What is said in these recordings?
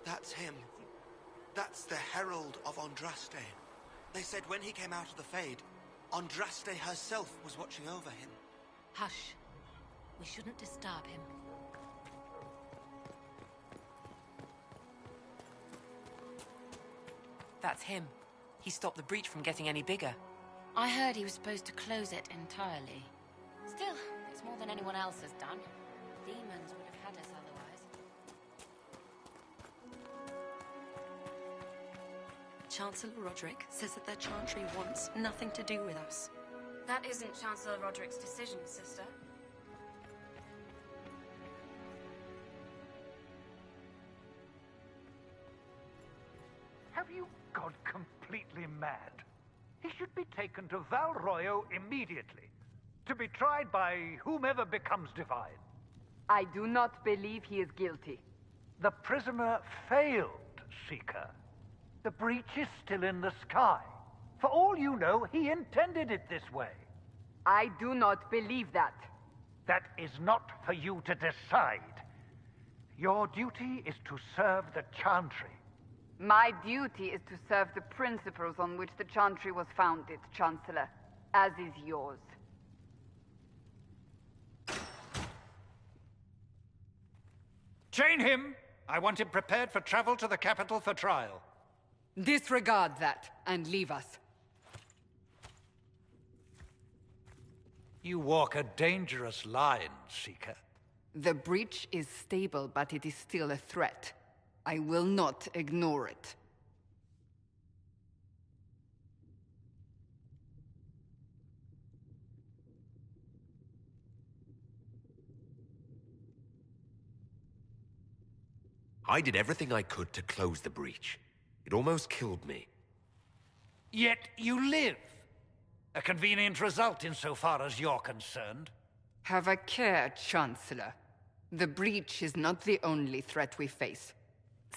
That's him. That's the Herald of Andraste. They said when he came out of the Fade, Andraste herself was watching over him. Hush. We shouldn't disturb him. That's him. He stopped the breach from getting any bigger. I heard he was supposed to close it entirely. Still, it's more than anyone else has done. Demons would have had us otherwise. Chancellor Roderick says that their Chantry wants nothing to do with us. That isn't Chancellor Roderick's decision, sister. Have you gone completely mad? He should be taken to Val Royo immediately, to be tried by whomever becomes divine. I do not believe he is guilty. The prisoner failed, Seeker. The breach is still in the sky. For all you know, he intended it this way. I do not believe that. That is not for you to decide. Your duty is to serve the Chantry. My duty is to serve the principles on which the Chantry was founded, Chancellor, as is yours. Chain him! I want him prepared for travel to the capital for trial. Disregard that, and leave us. You walk a dangerous line, Seeker. The breach is stable, but it is still a threat. I will not ignore it. I did everything I could to close the breach. It almost killed me. Yet you live. A convenient result insofar as you're concerned. Have a care, Chancellor. The breach is not the only threat we face.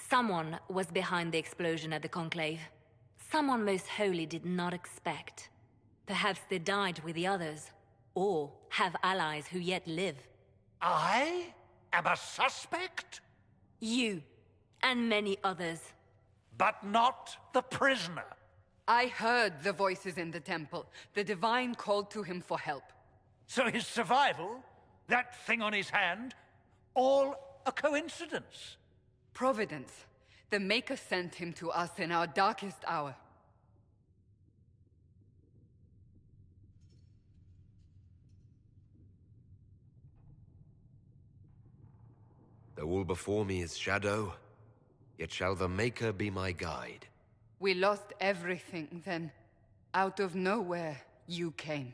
Someone was behind the explosion at the Conclave. Someone most holy did not expect. Perhaps they died with the others, or have allies who yet live. I am a suspect? You, and many others. But not the prisoner. I heard the voices in the temple. The Divine called to him for help. So his survival, that thing on his hand, all a coincidence? Providence. The Maker sent him to us in our darkest hour. Though all before me is shadow, yet shall the Maker be my guide. We lost everything then. Out of nowhere, you came.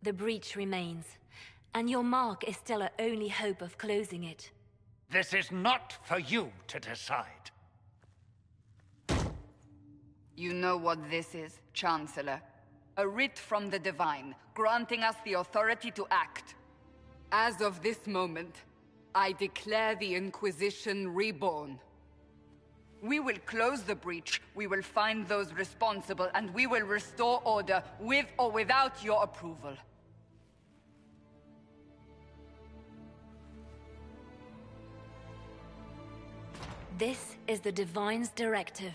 The breach remains, and your mark is still our only hope of closing it. This is not for you to decide. You know what this is, Chancellor. A writ from the Divine, granting us the authority to act. As of this moment, I declare the Inquisition reborn. We will close the breach, we will find those responsible, and we will restore order, with or without your approval. This is the Divine's directive.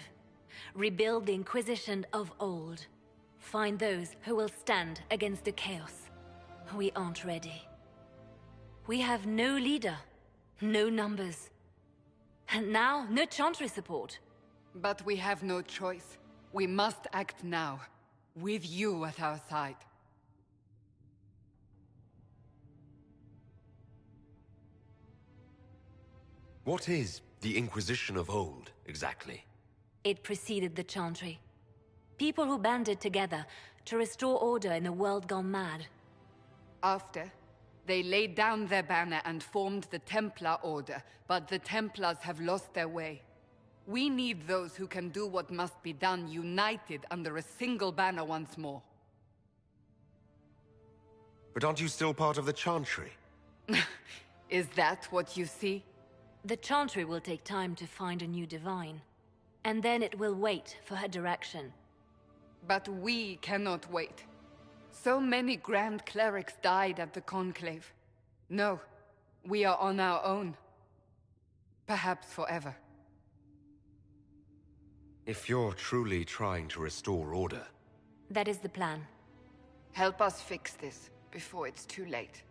Rebuild the Inquisition of old. Find those who will stand against the chaos. We aren't ready. We have no leader, no numbers. And now, no Chantry support. But we have no choice. We must act now, with you at our side. What is the Inquisition of old, exactly? It preceded the Chantry. People who banded together to restore order in a world gone mad. After, they laid down their banner and formed the Templar Order, but the Templars have lost their way. We need those who can do what must be done, united under a single banner once more. But aren't you still part of the Chantry? Is that what you see? The Chantry will take time to find a new Divine. And then it will wait for her direction. But we cannot wait. So many Grand Clerics died at the Conclave. No, we are on our own. Perhaps forever. If you're truly trying to restore order... That is the plan. Help us fix this before it's too late.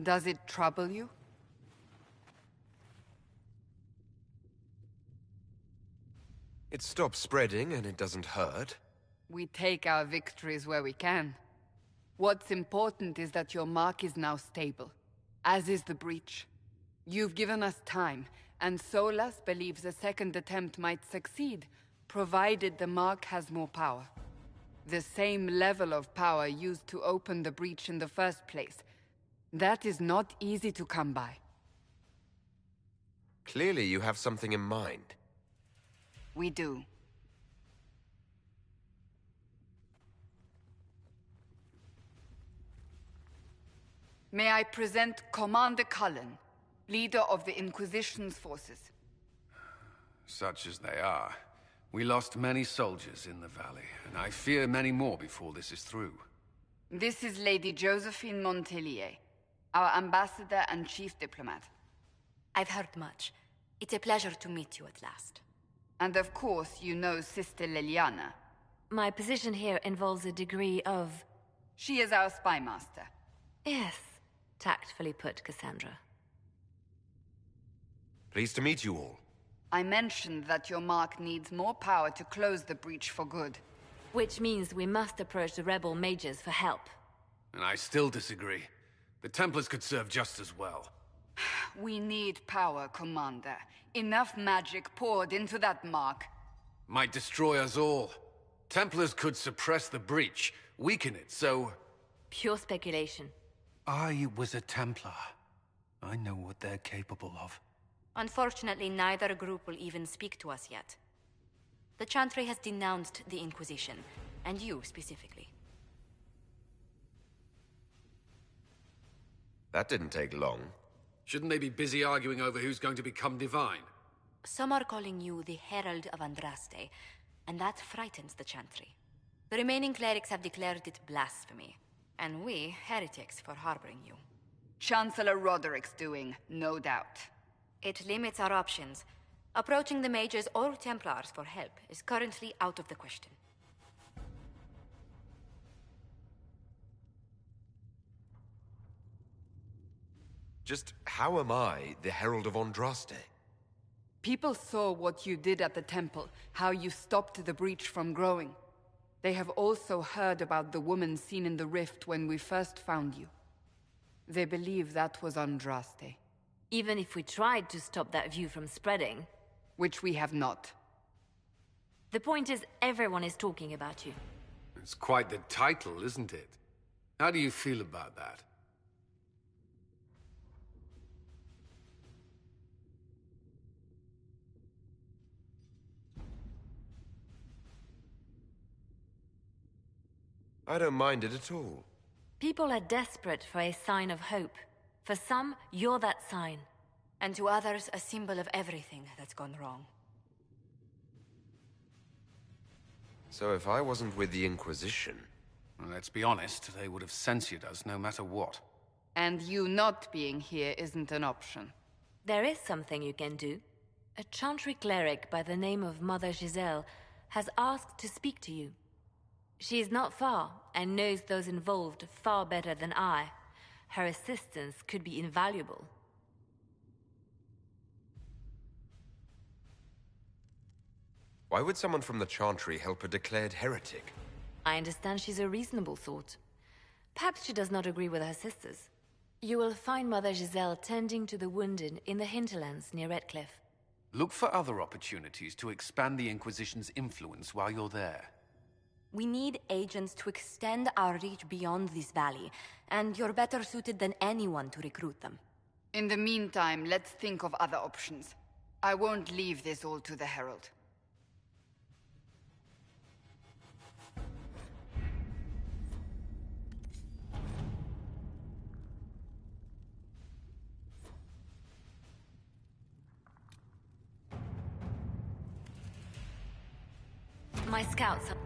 Does it trouble you? It stops spreading and it doesn't hurt. We take our victories where we can. What's important is that your mark is now stable, as is the breach. You've given us time, and Solas believes a second attempt might succeed, provided the mark has more power. The same level of power used to open the breach in the first place. That is not easy to come by. Clearly you have something in mind. We do. May I present Commander Cullen, leader of the Inquisition's forces. Such as they are. We lost many soldiers in the valley, and I fear many more before this is through. This is Lady Josephine Montelier, our ambassador and chief diplomat. I've heard much. It's a pleasure to meet you at last. And of course, you know Sister Liliana. My position here involves a degree of... She is our spy master. Yes, tactfully put, Cassandra. Pleased to meet you all. I mentioned that your mark needs more power to close the breach for good. Which means we must approach the rebel mages for help. And I still disagree. The Templars could serve just as well. We need power, Commander. Enough magic poured into that mark. Might destroy us all. Templars could suppress the breach, weaken it, so... Pure speculation. I was a Templar. I know what they're capable of. Unfortunately, neither group will even speak to us yet. The Chantry has denounced the Inquisition, and you specifically. That didn't take long. Shouldn't they be busy arguing over who's going to become divine? Some are calling you the Herald of Andraste, and that frightens the Chantry. The remaining clerics have declared it blasphemy, and we, heretics, for harboring you. Chancellor Roderick's doing, no doubt. It limits our options. Approaching the mages or Templars for help is currently out of the question. Just how am I the Herald of Andraste? People saw what you did at the temple, how you stopped the breach from growing. They have also heard about the woman seen in the rift when we first found you. They believe that was Andraste. Even if we tried to stop that view from spreading... Which we have not. The point is, everyone is talking about you. It's quite the title, isn't it? How do you feel about that? I don't mind it at all. People are desperate for a sign of hope. For some, you're that sign. And to others, a symbol of everything that's gone wrong. So if I wasn't with the Inquisition... Well, let's be honest, they would have censored us no matter what. And you not being here isn't an option. There is something you can do. A Chantry cleric by the name of Mother Giselle has asked to speak to you. She is not far, and knows those involved far better than I. Her assistance could be invaluable. Why would someone from the Chantry help a declared heretic? I understand she's a reasonable sort. Perhaps she does not agree with her sisters. You will find Mother Giselle tending to the wounded in the hinterlands near Redcliffe. Look for other opportunities to expand the Inquisition's influence while you're there. We need agents to extend our reach beyond this valley, and you're better suited than anyone to recruit them. In the meantime, let's think of other options. I won't leave this all to the Herald. My scouts are...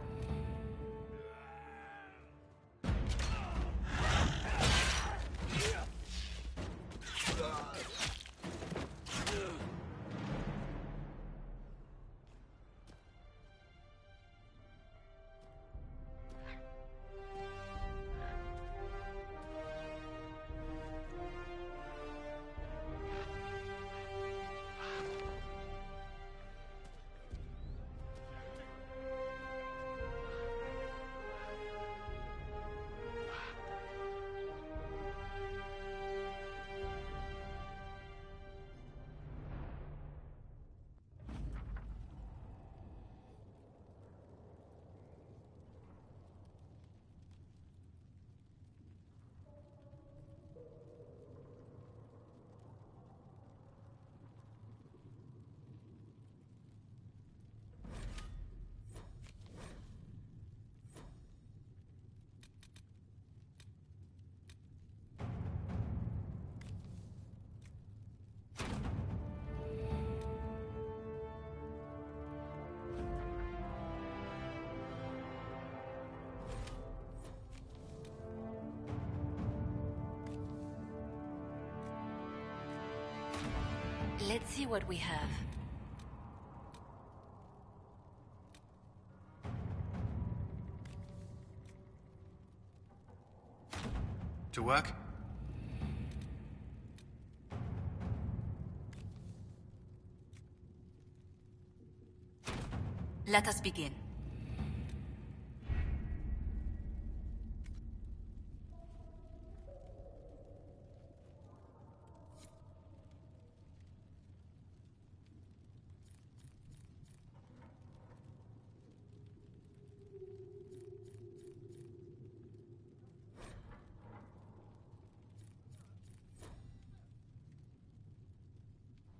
Let's see what we have. To work? Let us begin.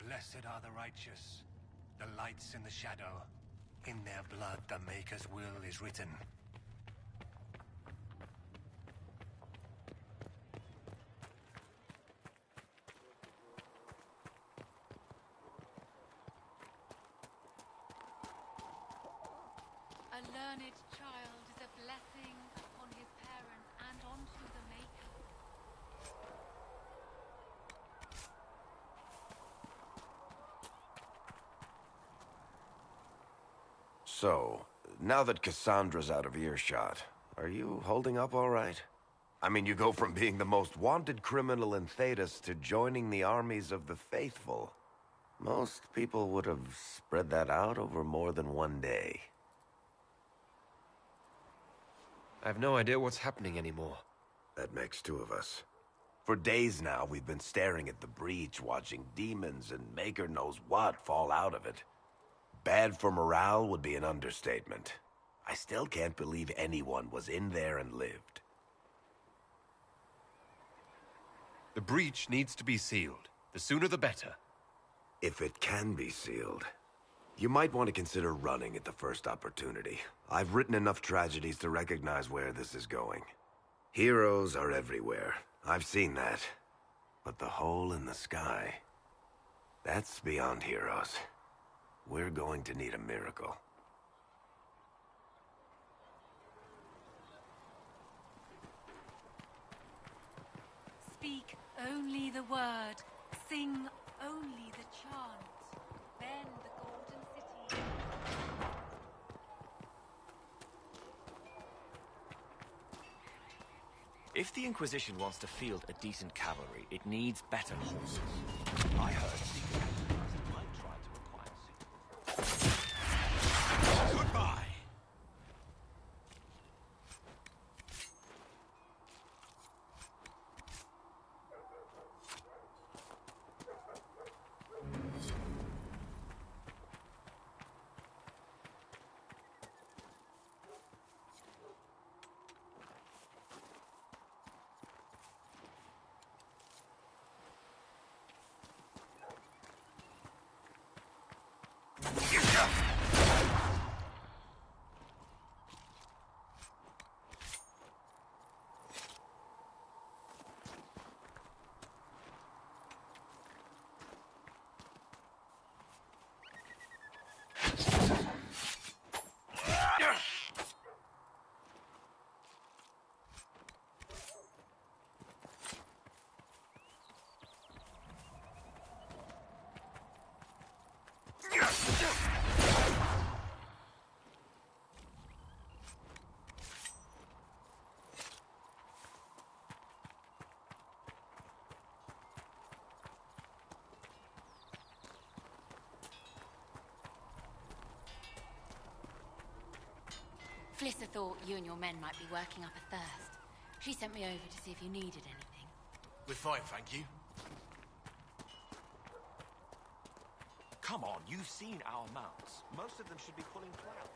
Blessed are the righteous, the lights in the shadow. In their blood the Maker's will is written. learned child is a blessing upon his parents and onto the Maker. So, now that Cassandra's out of earshot, are you holding up all right? I mean, you go from being the most wanted criminal in Thedas to joining the armies of the faithful. Most people would have spread that out over more than one day. I have no idea what's happening anymore. That makes two of us. For days now, we've been staring at the breach, watching demons and Maker knows what fall out of it. Bad for morale would be an understatement. I still can't believe anyone was in there and lived. The breach needs to be sealed. The sooner the better. If it can be sealed, you might want to consider running at the first opportunity. I've written enough tragedies to recognize where this is going. Heroes are everywhere. I've seen that. But the hole in the sky, that's beyond heroes. We're going to need a miracle. Speak only the word, sing only the chant. Then the golden city... If the Inquisition wants to field a decent cavalry, it needs better horses. I heard secret advertising might try to acquire suitable. Goodbye! Flissa thought you and your men might be working up a thirst. She sent me over to see if you needed anything. We're fine, thank you. Come on, you've seen our mounts. Most of them should be pulling plows.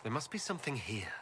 There must be something here.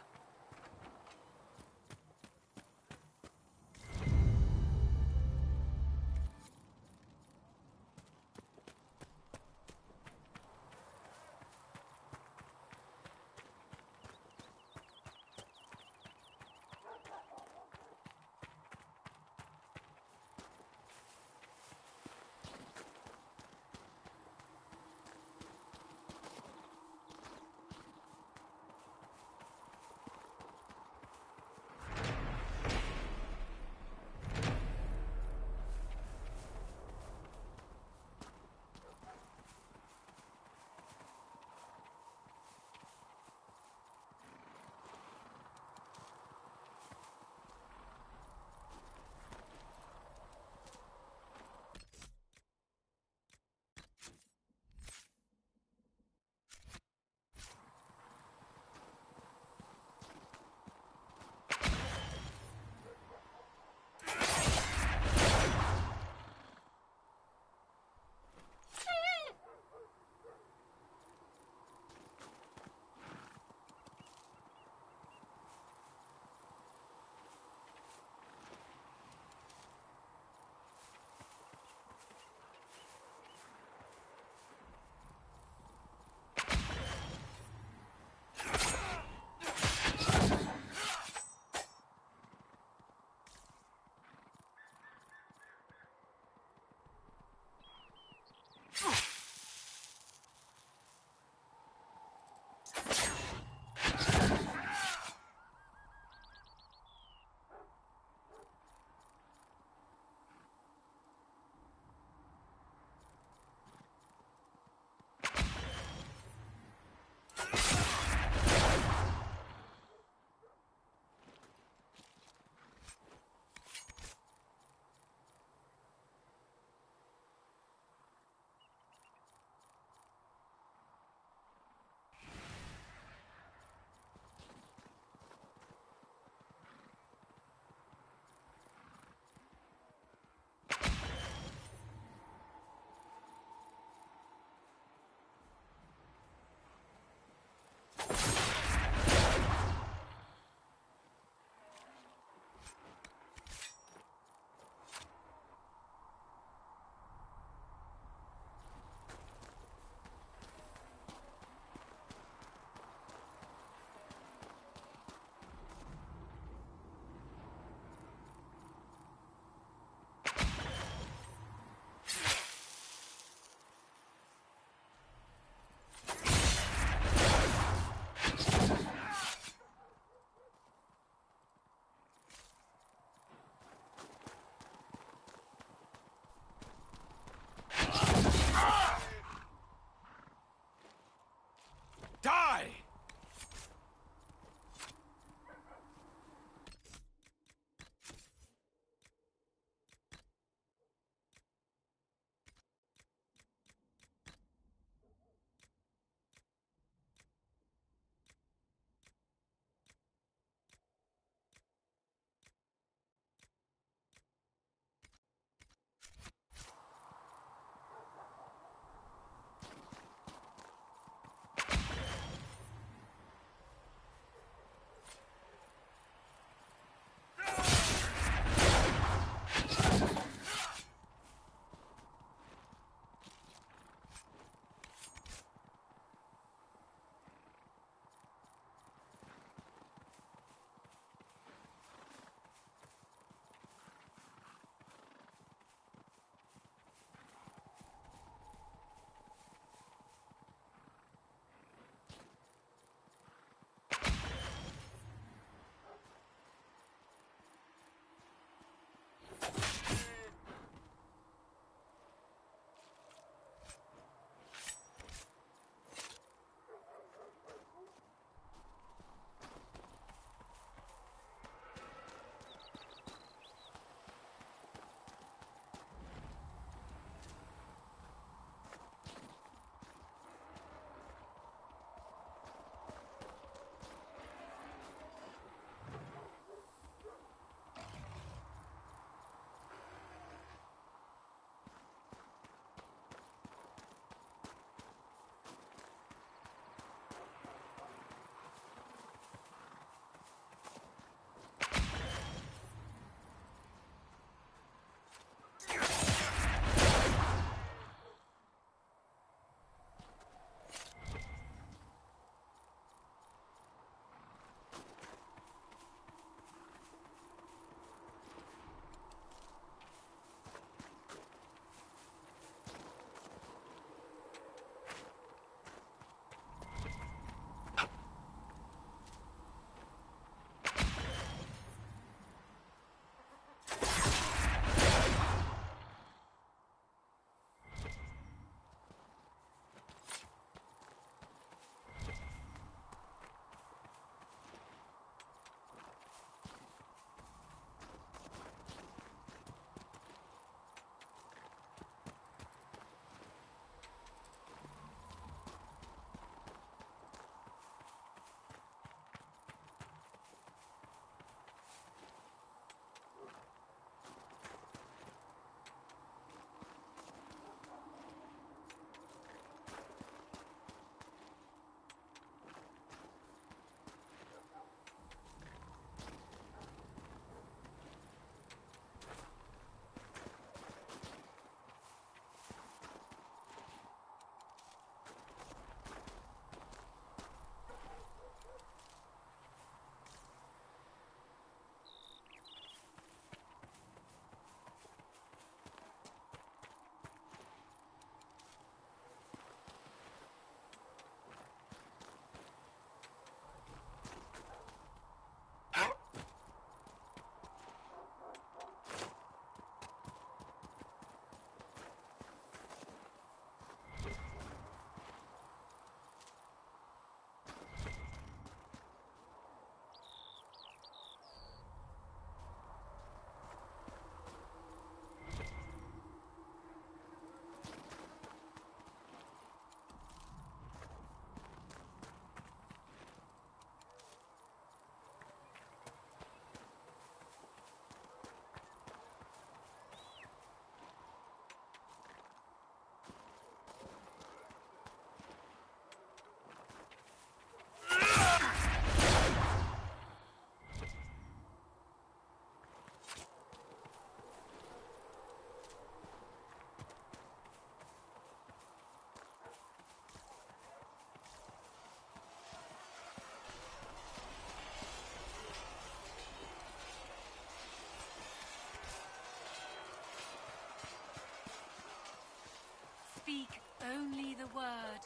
Speak only the word.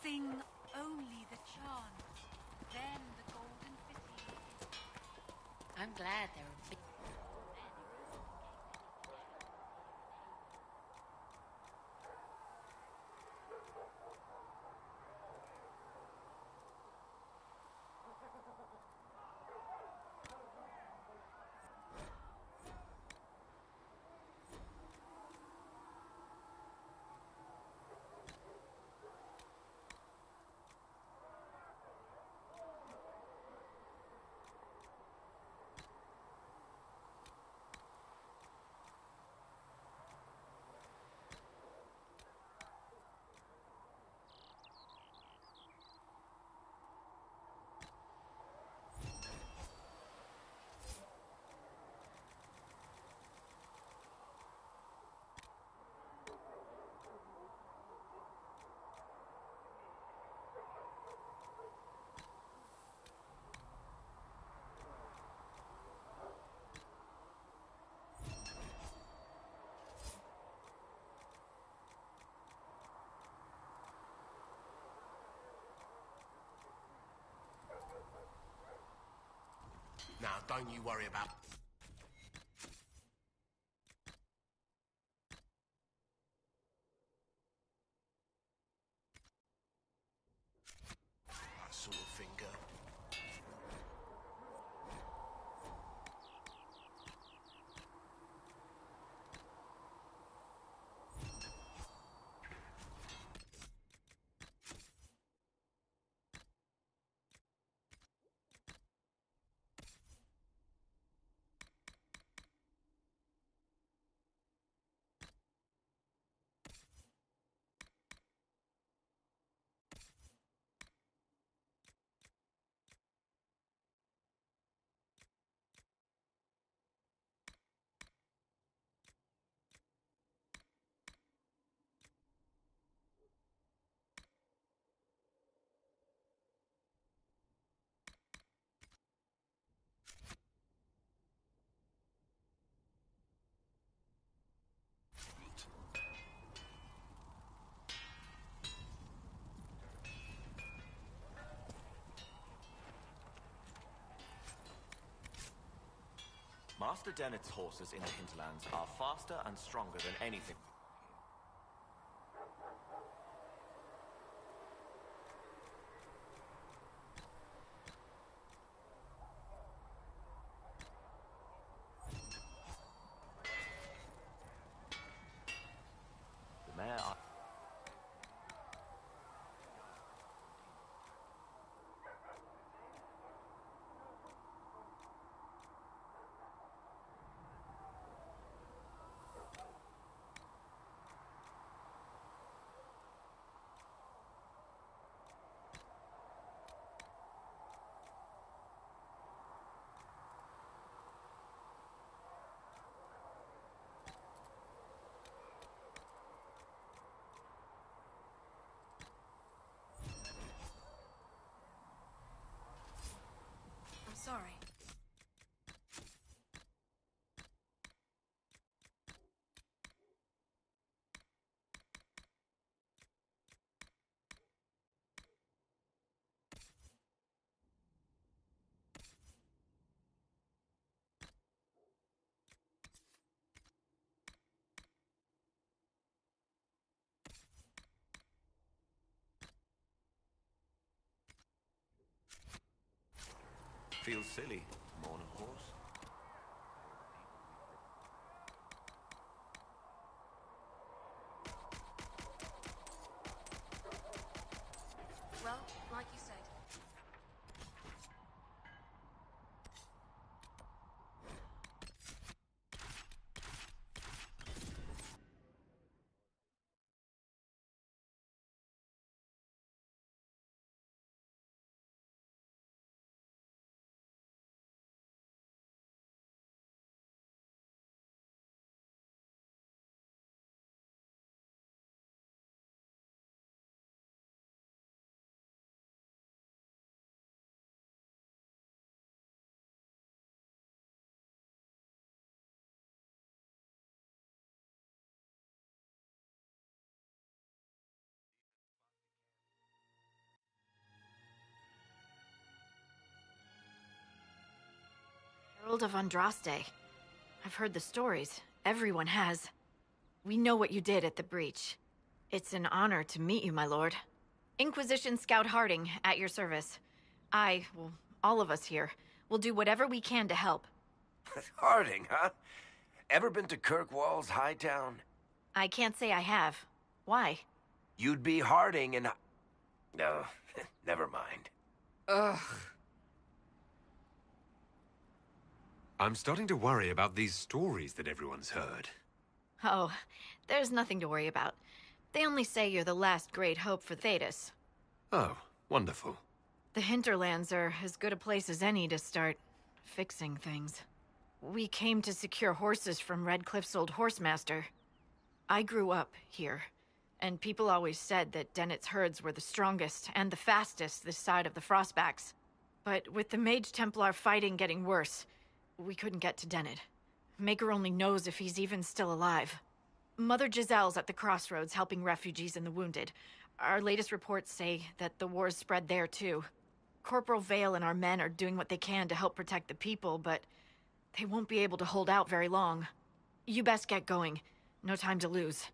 Sing only the chant. Then the golden city. I'm glad there are big... Now, don't you worry about... that sort of thing, girl. Master Dennett's horses in the hinterlands are faster and stronger than anything. The mare are... I'm sorry. Feels silly, mourn a horse. Well, like you said, Herald of Andraste. I've heard the stories. Everyone has. We know what you did at the breach. It's an honor to meet you, my lord. Inquisition Scout Harding, at your service. Well, all of us here, will do whatever we can to help. Harding, huh? Ever been to Kirkwall's Hightown? I can't say I have. Why? You'd be Harding and... No, never mind. Ugh. I'm starting to worry about these stories that everyone's heard. Oh, there's nothing to worry about. They only say you're the last great hope for Thedas. Oh, wonderful. The hinterlands are as good a place as any to start fixing things. We came to secure horses from Redcliffe's old horsemaster. I grew up here, and people always said that Dennett's herds were the strongest and the fastest this side of the Frostbacks. But with the Mage Templar fighting getting worse, we couldn't get to Dennett. Maker only knows if he's even still alive. Mother Giselle's at the crossroads helping refugees and the wounded. Our latest reports say that the war's spread there too. Corporal Vale and our men are doing what they can to help protect the people, but they won't be able to hold out very long. You best get going. No time to lose.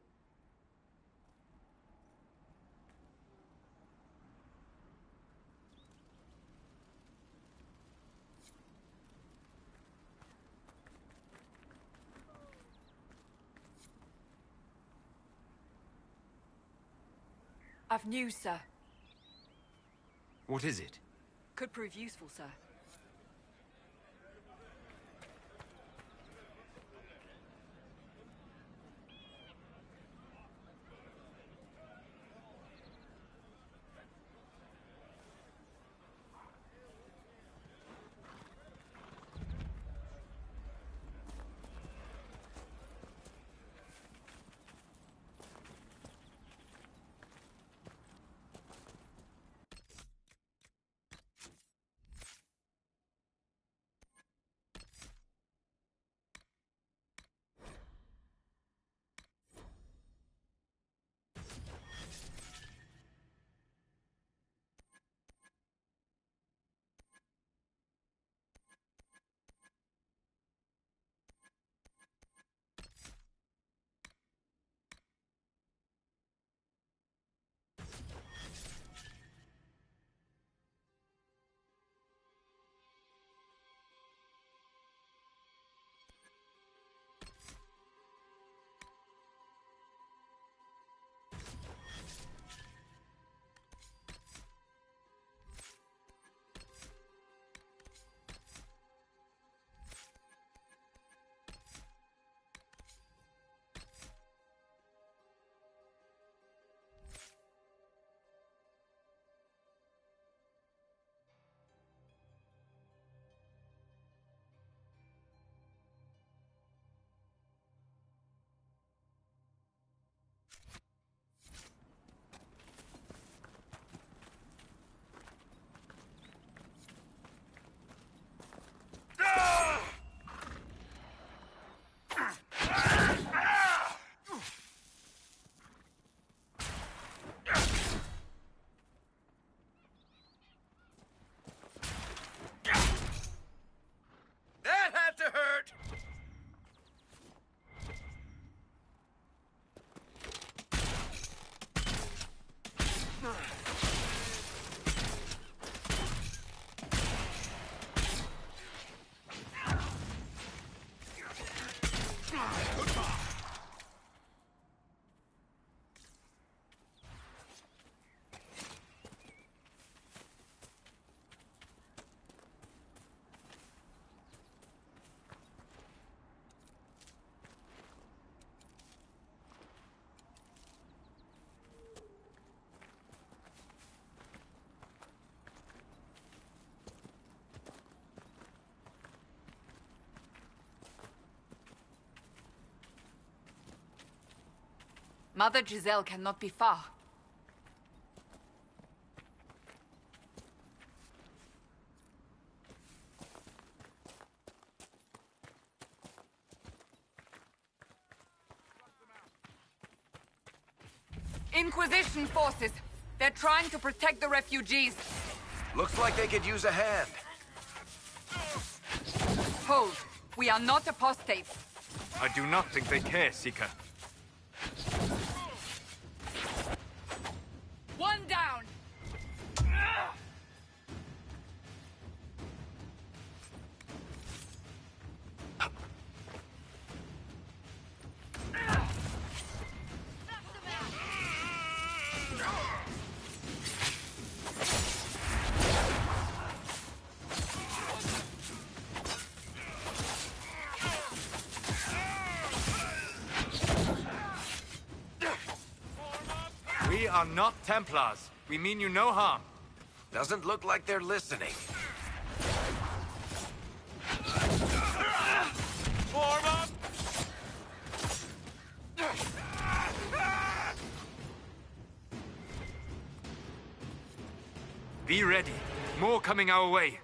I've news, sir. What is it? Could prove useful, sir. Mother Giselle cannot be far. Inquisition forces! They're trying to protect the refugees. Looks like they could use a hand. Hold. We are not apostates. I do not think they care, Seeker. One down! We are not Templars. We mean you no harm. Doesn't look like they're listening. Form up! Be ready. More coming our way.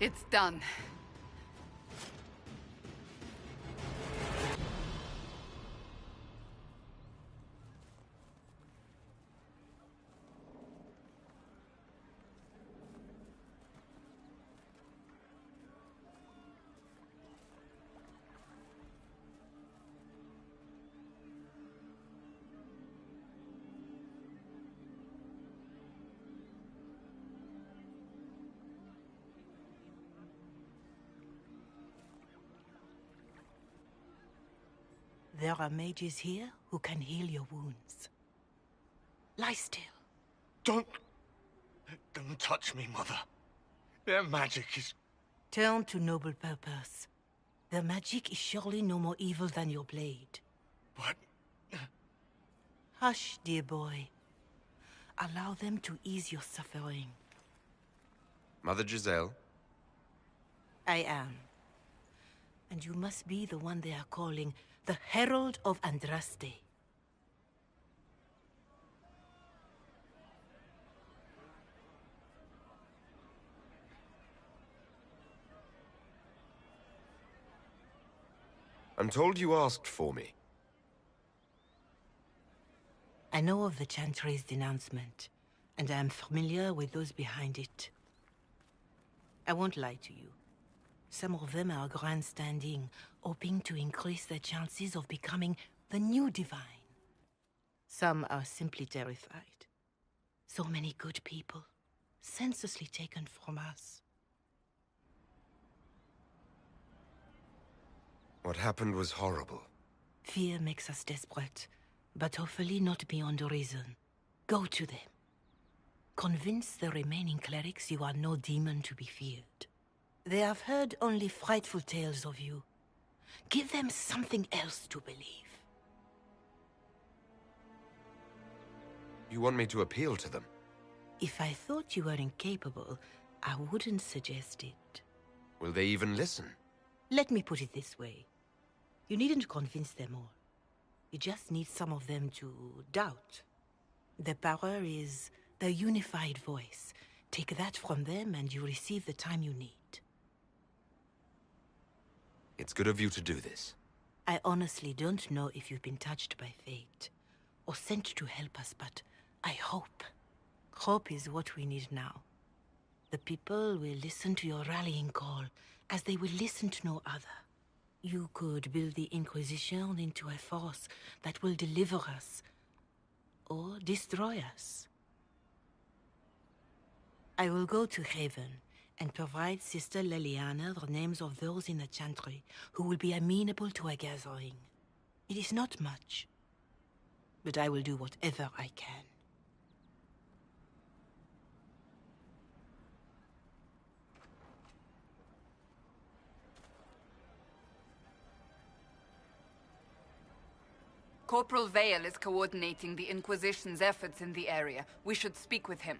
It's done. There are mages here who can heal your wounds. Lie still. Don't touch me, Mother. Their magic is... Turn to noble purpose. Their magic is surely no more evil than your blade. But... Hush, dear boy. Allow them to ease your suffering. Mother Giselle? I am. And you must be the one they are calling the Herald of Andraste. I'm told you asked for me. I know of the Chantry's denouncement, and I am familiar with those behind it. I won't lie to you. Some of them are grandstanding, hoping to increase their chances of becoming the new divine. Some are simply terrified. So many good people, senselessly taken from us. What happened was horrible. Fear makes us desperate, but hopefully not beyond reason. Go to them. Convince the remaining clerics you are no demon to be feared. They have heard only frightful tales of you. Give them something else to believe. You want me to appeal to them? If I thought you were incapable, I wouldn't suggest it. Will they even listen? Let me put it this way. You needn't convince them all. You just need some of them to doubt. Their power is their unified voice. Take that from them and you receive the time you need. It's good of you to do this. I honestly don't know if you've been touched by fate, or sent to help us, but I hope. Hope is what we need now. The people will listen to your rallying call, as they will listen to no other. You could build the Inquisition into a force that will deliver us, or destroy us. I will go to Haven, and provide Sister Leliana the names of those in the Chantry who will be amenable to a gathering. It is not much. but I will do whatever I can. Corporal Vale is coordinating the Inquisition's efforts in the area. We should speak with him.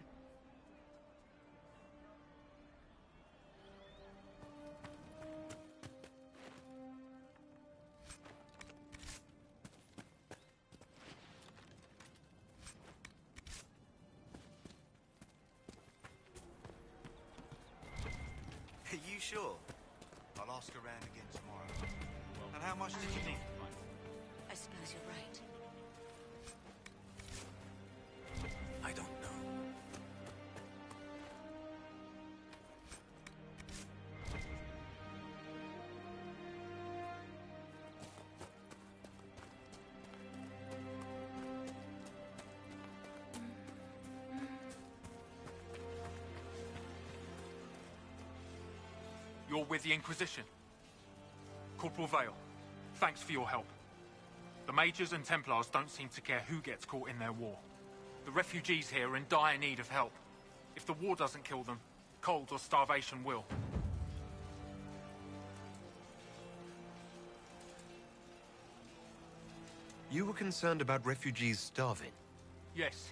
Are you sure? I'll ask around again tomorrow. And how much did you need? I suppose you're right. I don't know. You're with the Inquisition. Corporal Vale, thanks for your help. The Mages and Templars don't seem to care who gets caught in their war. The refugees here are in dire need of help. If the war doesn't kill them, cold or starvation will. You were concerned about refugees starving? Yes.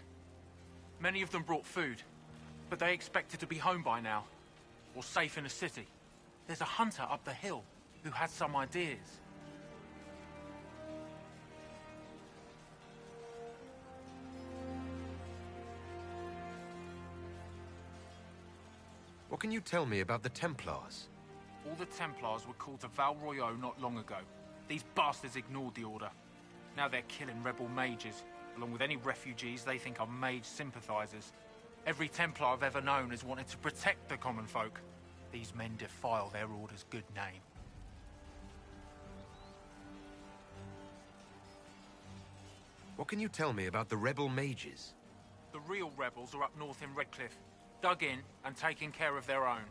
Many of them brought food, but they expected to be home by now, or safe in a city. There's a hunter up the hill who has some ideas. What can you tell me about the Templars? All the Templars were called to Val Royeaux not long ago. These bastards ignored the order. Now they're killing rebel mages, along with any refugees they think are mage sympathizers. Every Templar I've ever known has wanted to protect the common folk. These men defile their order's good name. What can you tell me about the rebel mages? The real rebels are up north in Redcliffe, dug in and taking care of their own.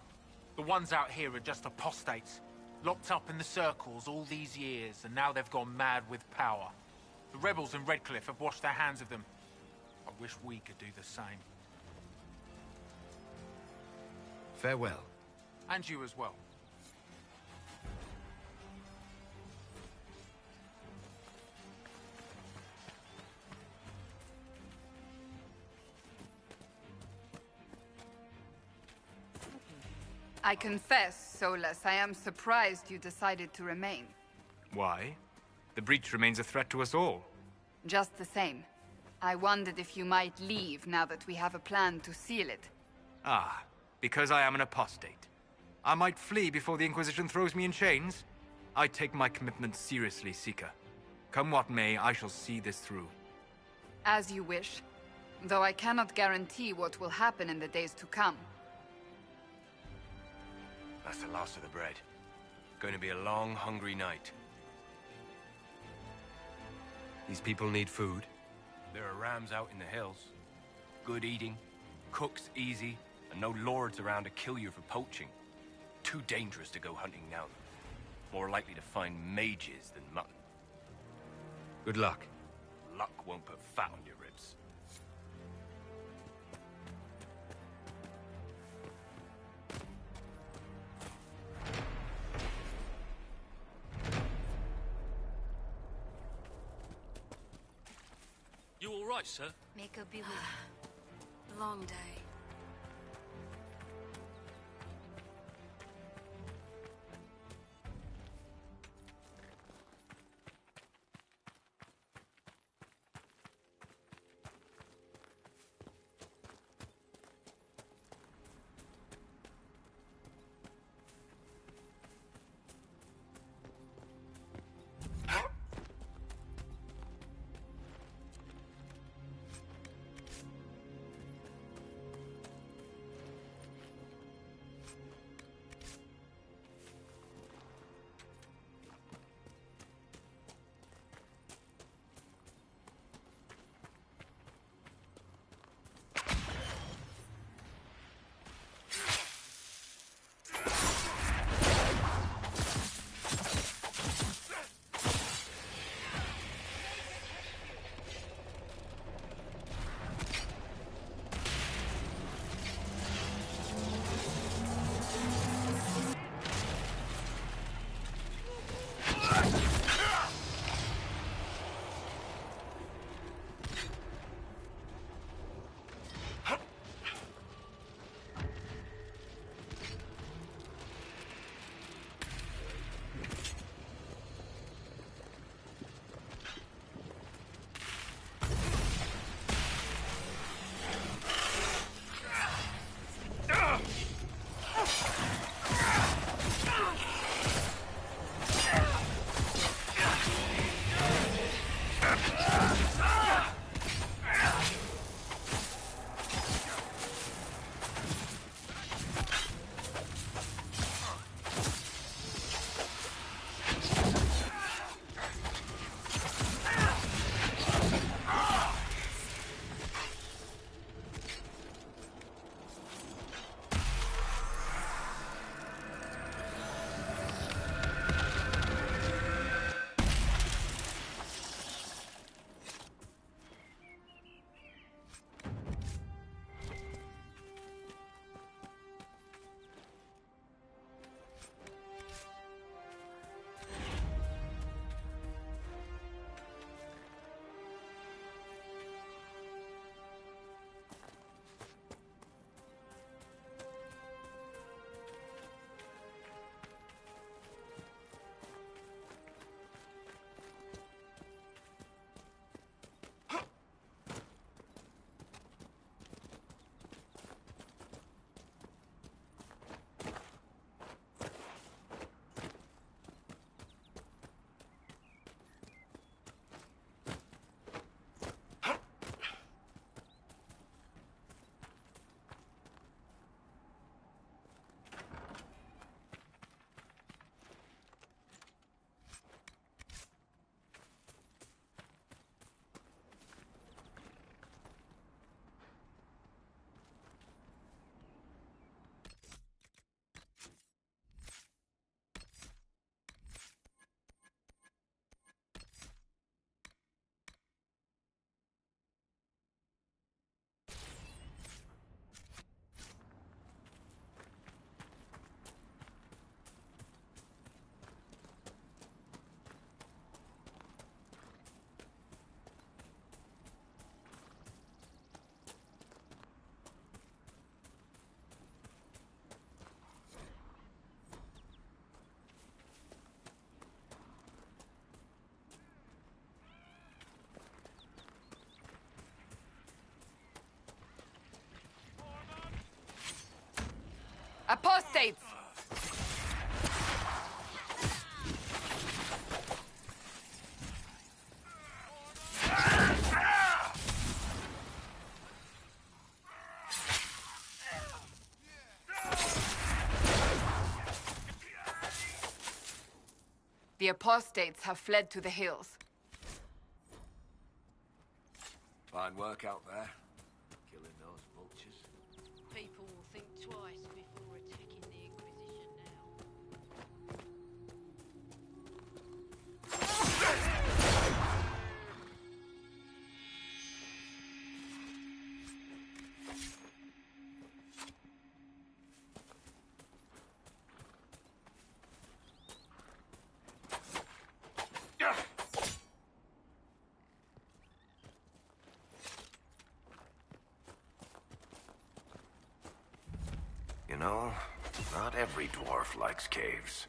The ones out here are just apostates, locked up in the circles all these years, and now they've gone mad with power. The rebels in Redcliffe have washed their hands of them. I wish we could do the same. Farewell. And you as well. I confess, Solus, I am surprised you decided to remain. Why? The breach remains a threat to us all. Just the same. I wondered if you might leave now that we have a plan to seal it. Ah, because I am an apostate. I might flee before the Inquisition throws me in chains. I take my commitment seriously, Seeker. Come what may, I shall see this through. As you wish. Though I cannot guarantee what will happen in the days to come. That's the last of the bread. Going to be a long, hungry night. These people need food. There are rams out in the hills. Good eating, cooks easy, and no lords around to kill you for poaching. Too dangerous to go hunting now. More likely to find mages than mutton. Good luck. Luck won't put fat on your ribs. You all right, sir? May God be with you. Long day. Apostates! The apostates have fled to the hills. Fine work out there. Killing those vultures. People will think twice before attacking the Inquisition now. You know, not every dwarf likes caves.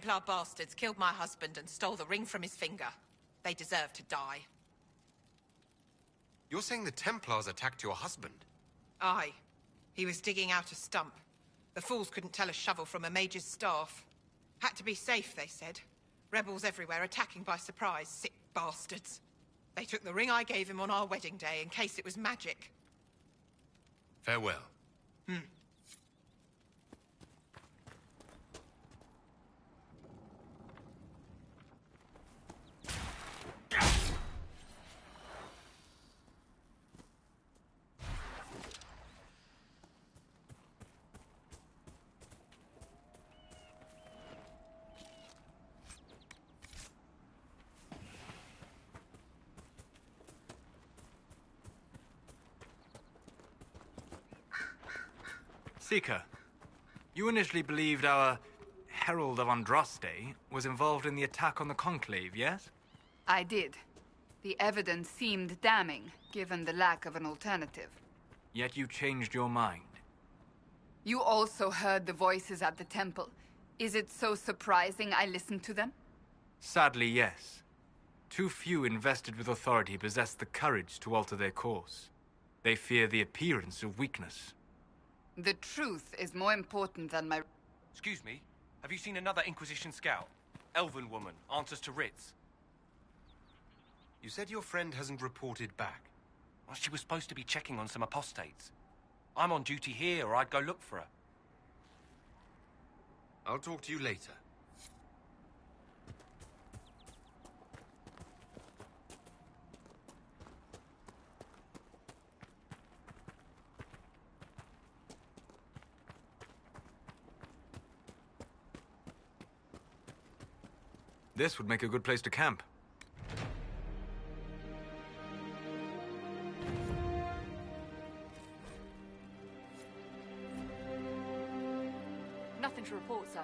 Templar bastards killed my husband and stole the ring from his finger. They deserve to die. You're saying the Templars attacked your husband? Aye. He was digging out a stump. The fools couldn't tell a shovel from a mage's staff. Had to be safe, they said. Rebels everywhere attacking by surprise, sick bastards. They took the ring I gave him on our wedding day in case it was magic. Farewell. Seeker, you initially believed our Herald of Andraste was involved in the attack on the Conclave, yes? I did. The evidence seemed damning, given the lack of an alternative. Yet you changed your mind. You also heard the voices at the temple. Is it so surprising I listened to them? Sadly, yes. Too few invested with authority possess the courage to alter their course. They fear the appearance of weakness. The truth is more important than my... Excuse me, have you seen another Inquisition scout? Elven woman, answers to writs. You said your friend hasn't reported back. Well, she was supposed to be checking on some apostates. I'm on duty here, or I'd go look for her. I'll talk to you later. This would make a good place to camp. Nothing to report, sir.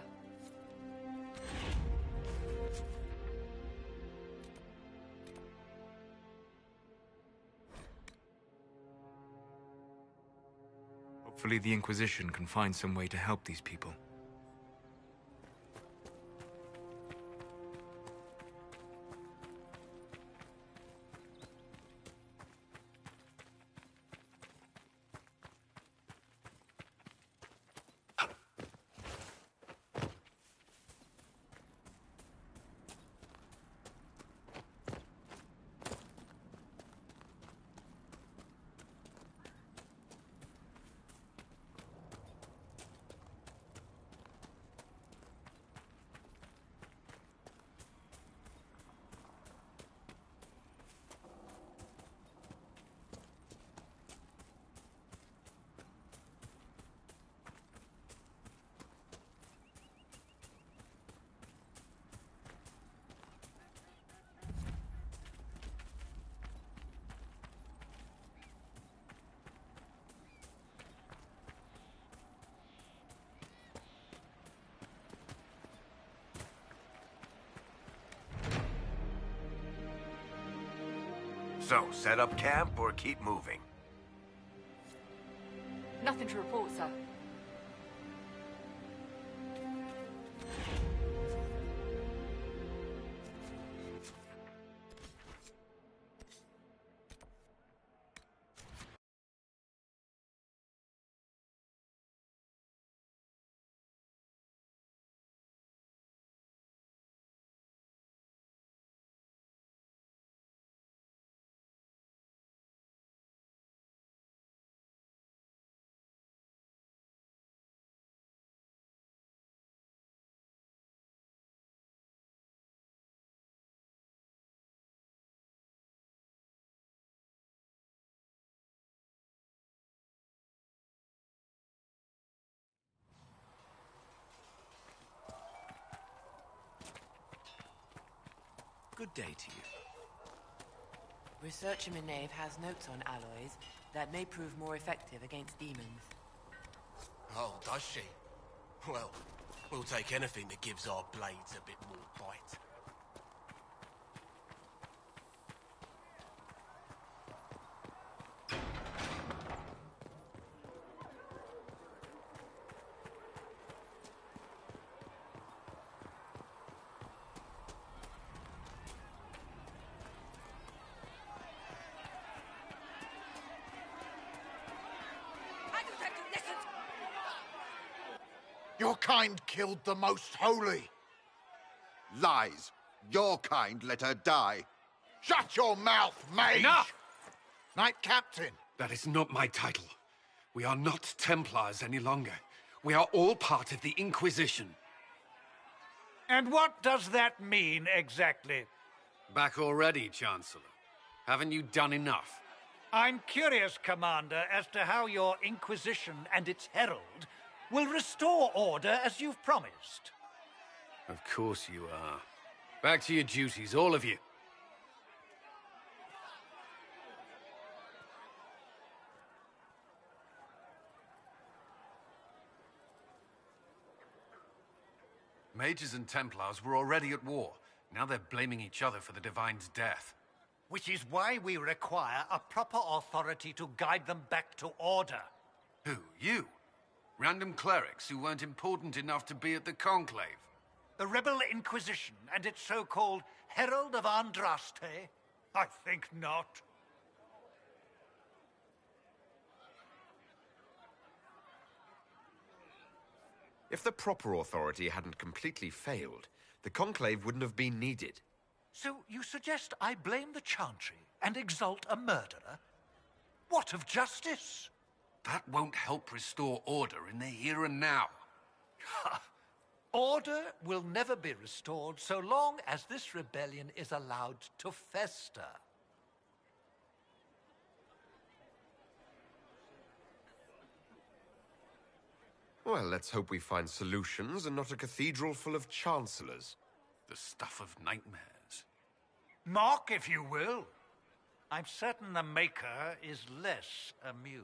Hopefully the Inquisition can find some way to help these people. So, set up camp or keep moving? Nothing to report, sir. Good day to you. Researcher Minave has notes on alloys that may prove more effective against demons. Oh, does she? Well, we'll take anything that gives our blades a bit more bite. Your kind killed the Most Holy. Lies. Your kind let her die. Shut your mouth, mage! Enough! Knight Captain. That is not my title. We are not Templars any longer. We are all part of the Inquisition. And what does that mean, exactly? Back already, Chancellor. Haven't you done enough? I'm curious, Commander, as to how your Inquisition and its herald will restore order as you've promised. Of course you are. Back to your duties, all of you. Mages and Templars were already at war. Now they're blaming each other for the Divine's death. Which is why we require a proper authority to guide them back to order. Who? You? Random clerics who weren't important enough to be at the Conclave? The Rebel Inquisition and its so-called Herald of Andraste? I think not. If the proper authority hadn't completely failed, the Conclave wouldn't have been needed. So you suggest I blame the Chantry and exalt a murderer? What of justice? That won't help restore order in the here and now. Order will never be restored so long as this rebellion is allowed to fester. Well, let's hope we find solutions and not a cathedral full of chancellors. The stuff of nightmares. Mock, if you will. I'm certain the Maker is less amused.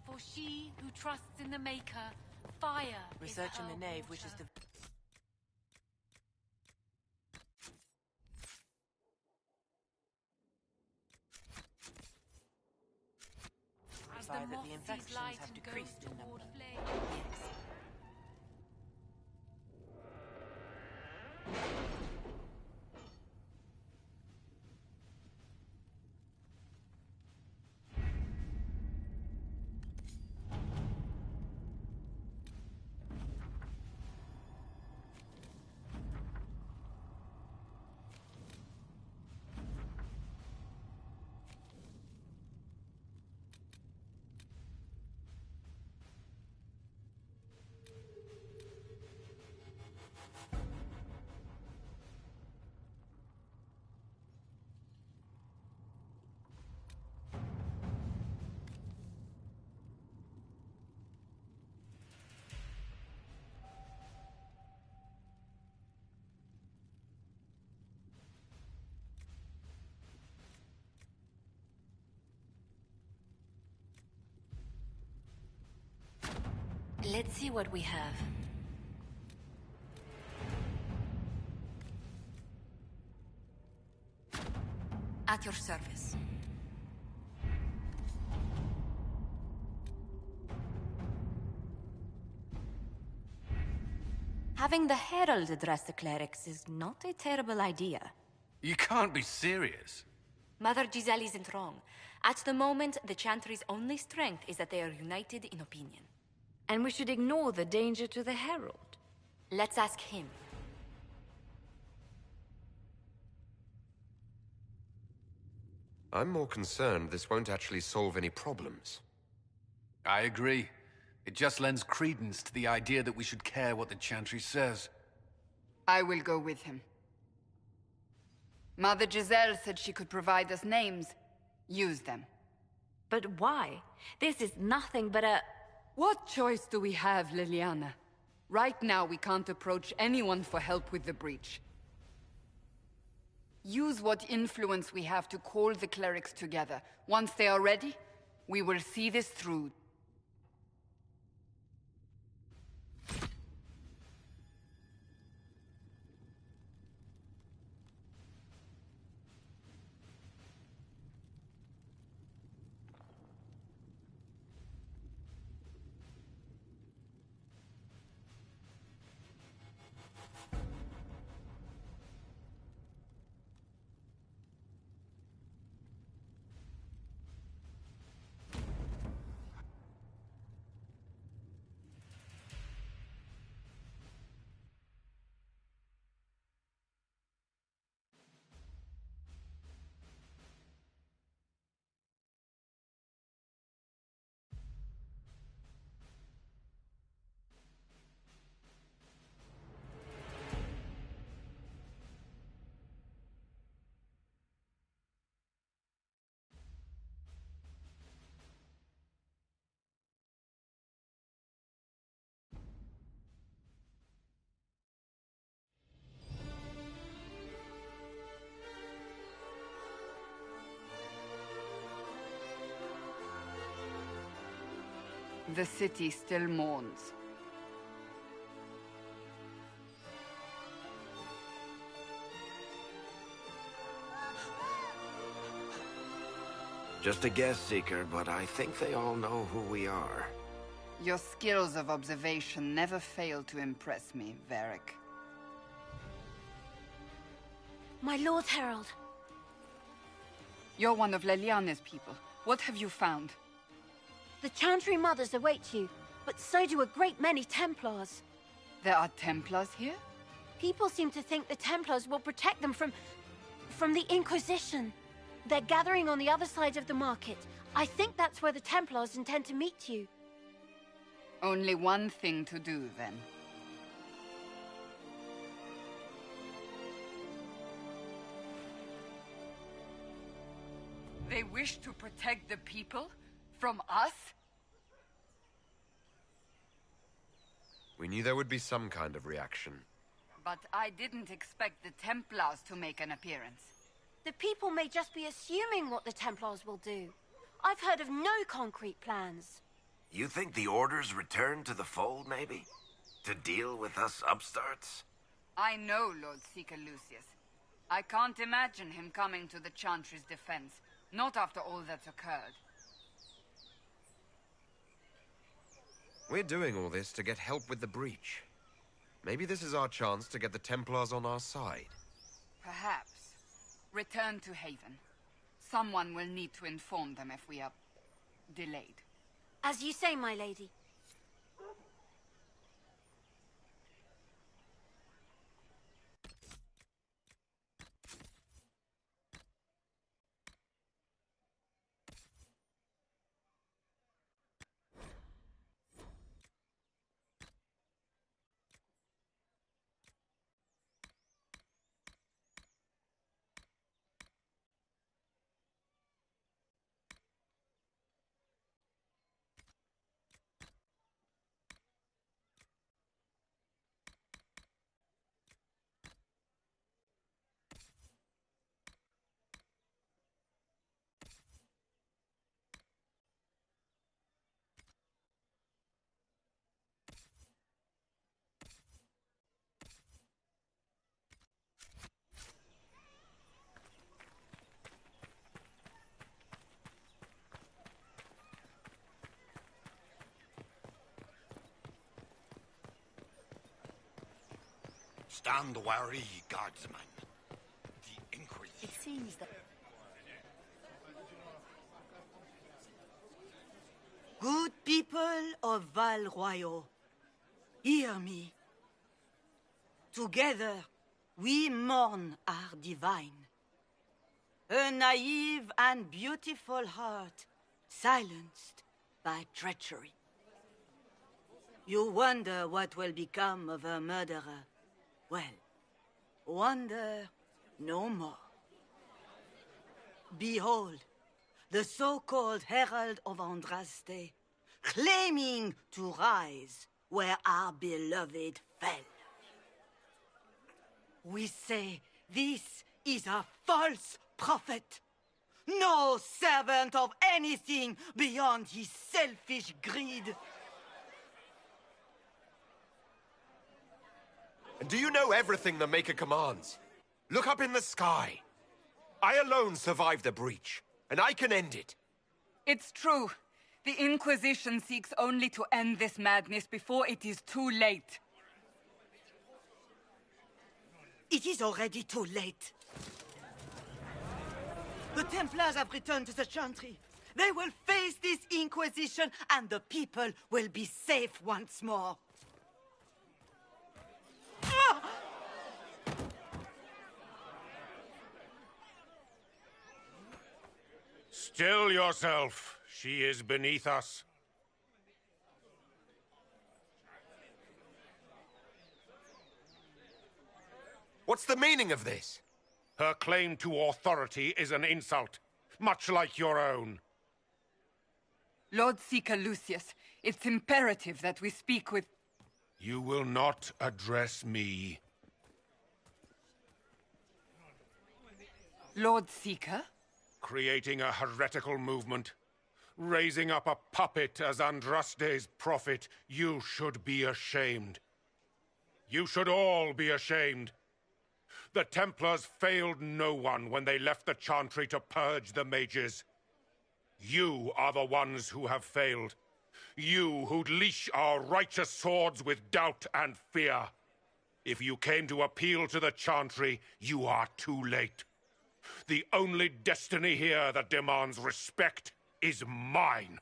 For she who trusts in the Maker, fire Research is in her the nave porter. wishes to... As By the that moth the sees infections light have and decreased goes in toward number. flame. Yes. Let's see what we have. At your service. Having the Herald address the clerics is not a terrible idea. You can't be serious. Mother Giselle isn't wrong. At the moment, the Chantry's only strength is that they are united in opinion. And we should ignore the danger to the Herald. Let's ask him. I'm more concerned this won't actually solve any problems. I agree. It just lends credence to the idea that we should care what the Chantry says. I will go with him. Mother Giselle said she could provide us names. Use them. But why? This is nothing but a... What choice do we have, Liliana? Right now, we can't approach anyone for help with the breach. Use what influence we have to call the clerics together. Once they are ready, we will see this through. The city still mourns. Just a guess, Seeker, but I think they all know who we are. Your skills of observation never fail to impress me, Varric. My Lord Herald. You're one of Leliane's people. What have you found? The Chantry Mothers await you, but so do a great many Templars. There are Templars here? People seem to think the Templars will protect them from the Inquisition. They're gathering on the other side of the market. I think that's where the Templars intend to meet you. Only one thing to do, then. They wish to protect the people? From us? We knew there would be some kind of reaction. But I didn't expect the Templars to make an appearance. The people may just be assuming what the Templars will do. I've heard of no concrete plans. You think the Order's returned to the fold, maybe? To deal with us upstarts? I know Lord Seeker Lucius. I can't imagine him coming to the Chantry's defense, not after all that's occurred. We're doing all this to get help with the breach. Maybe this is our chance to get the Templars on our side. Perhaps. Return to Haven. Someone will need to inform them if we are delayed. As you say, my lady. Stand wary, guardsman. The Inquisition. It seems that... Good people of Val Royal, hear me. Together, we mourn our divine. A naive and beautiful heart, silenced by treachery. You wonder what will become of a murderer. Well, wonder no more. Behold, the so-called Herald of Andraste, claiming to rise where our beloved fell. We say this is a false prophet, no servant of anything beyond his selfish greed. And do you know everything the Maker commands? Look up in the sky. I alone survived the breach, and I can end it. It's true. The Inquisition seeks only to end this madness before it is too late. It is already too late. The Templars have returned to the Chantry. They will face this Inquisition, and the people will be safe once more. Still yourself. She is beneath us. What's the meaning of this? Her claim to authority is an insult, much like your own. Lord Seeker Lucius, it's imperative that we speak with... You will not address me. Lord Seeker? Creating a heretical movement. Raising up a puppet as Andraste's prophet, you should be ashamed. You should all be ashamed. The Templars failed no one when they left the Chantry to purge the mages. You are the ones who have failed. You who'd leash our righteous swords with doubt and fear. If you came to appeal to the Chantry, you are too late. The only destiny here that demands respect is mine.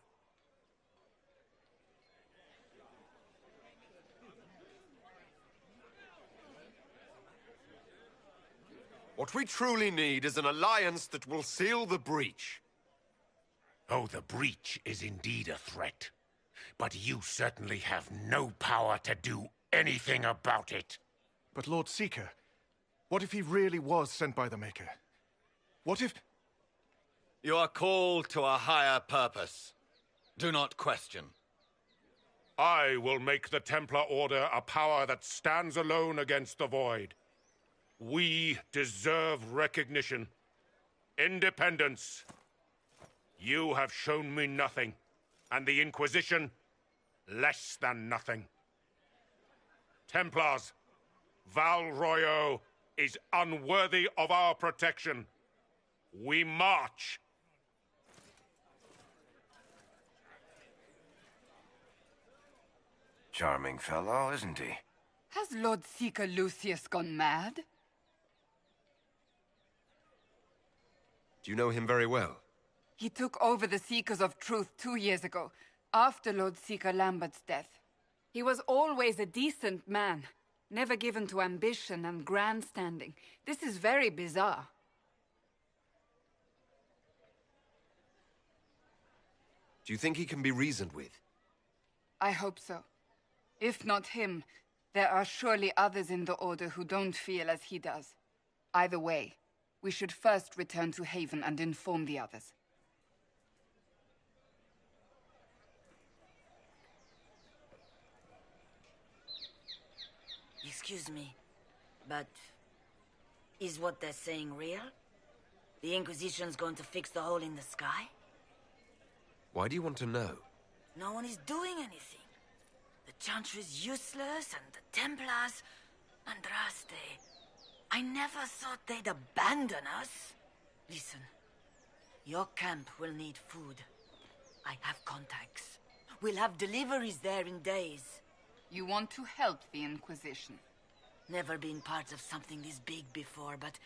What we truly need is an alliance that will seal the breach. Oh, the breach is indeed a threat. But you certainly have no power to do anything about it. But Lord Seeker, what if he really was sent by the Maker? What if... You are called to a higher purpose. Do not question. I will make the Templar Order a power that stands alone against the Void. We deserve recognition. Independence. You have shown me nothing, and the Inquisition, less than nothing. Templars, Val Royeaux is unworthy of our protection. We march. Charming fellow, isn't he? Has Lord Seeker Lucius gone mad? Do you know him very well? He took over the Seekers of Truth 2 years ago, after Lord Seeker Lambert's death. He was always a decent man, never given to ambition and grandstanding. This is very bizarre. Do you think he can be reasoned with? I hope so. If not him, there are surely others in the Order who don't feel as he does. Either way, we should first return to Haven and inform the others. Excuse me, but is what they're saying real? The Inquisition's going to fix the hole in the sky? Why do you want to know? No one is doing anything. The Chantry's useless, and the Templars... Andraste... I never thought they'd abandon us. Listen, your camp will need food. I have contacts. We'll have deliveries there in days. You want to help the Inquisition? Never been part of something this big before, but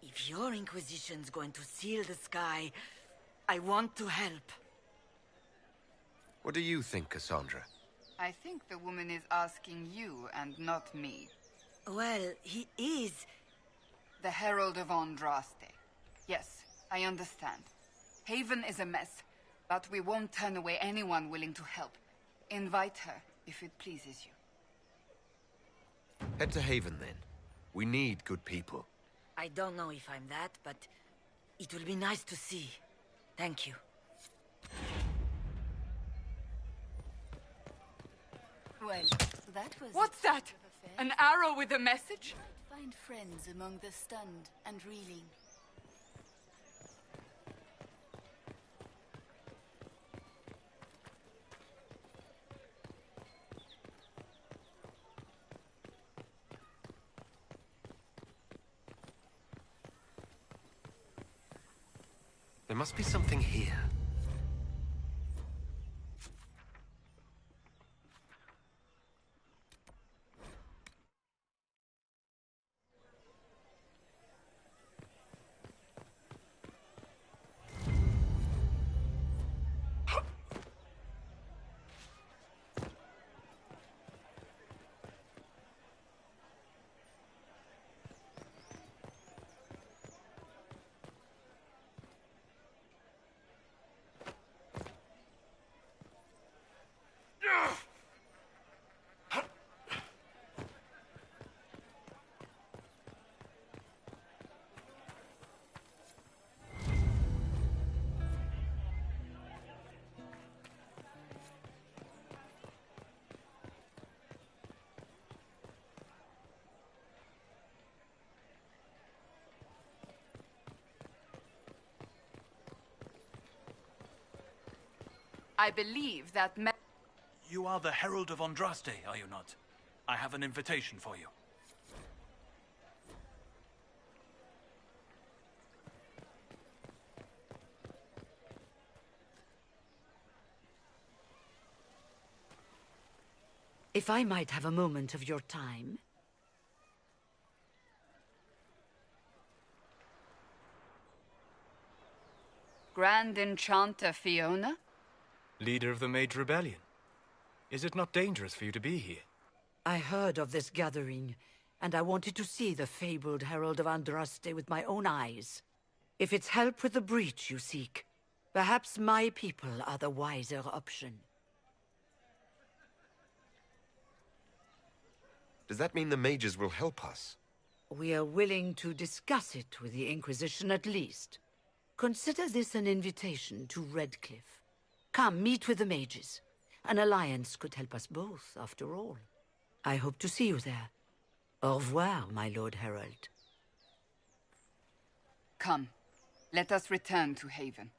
if your Inquisition's going to seal the sky, I want to help. What do you think, Cassandra? I think the woman is asking you and not me. Well, he is... The Herald of Andraste. Yes, I understand. Haven is a mess, but we won't turn away anyone willing to help. Invite her, if it pleases you. Head to Haven, then. We need good people. I don't know if I'm that, but it will be nice to see. Thank you. Well, that was... What's that? An arrow with a message? Find friends among the stunned and reeling. There must be something here. I believe that You are the Herald of Andraste, are you not? I have an invitation for you. If I might have a moment of your time. Grand Enchanter Fiona? Leader of the Mage Rebellion. Is it not dangerous for you to be here? I heard of this gathering, and I wanted to see the fabled Herald of Andraste with my own eyes. If it's help with the breach you seek, perhaps my people are the wiser option. Does that mean the mages will help us? We are willing to discuss it with the Inquisition at least. Consider this an invitation to Redcliffe. Come, meet with the mages. An alliance could help us both, after all. I hope to see you there. Au revoir, my Lord Herald. Come, let us return to Haven.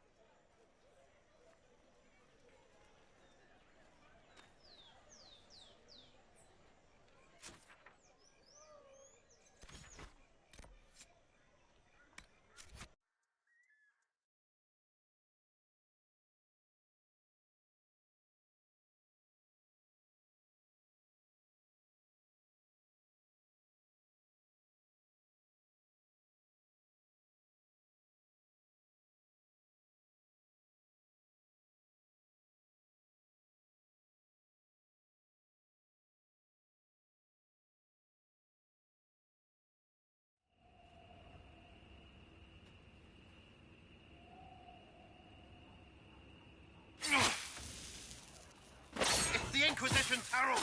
It's the Inquisition's herald!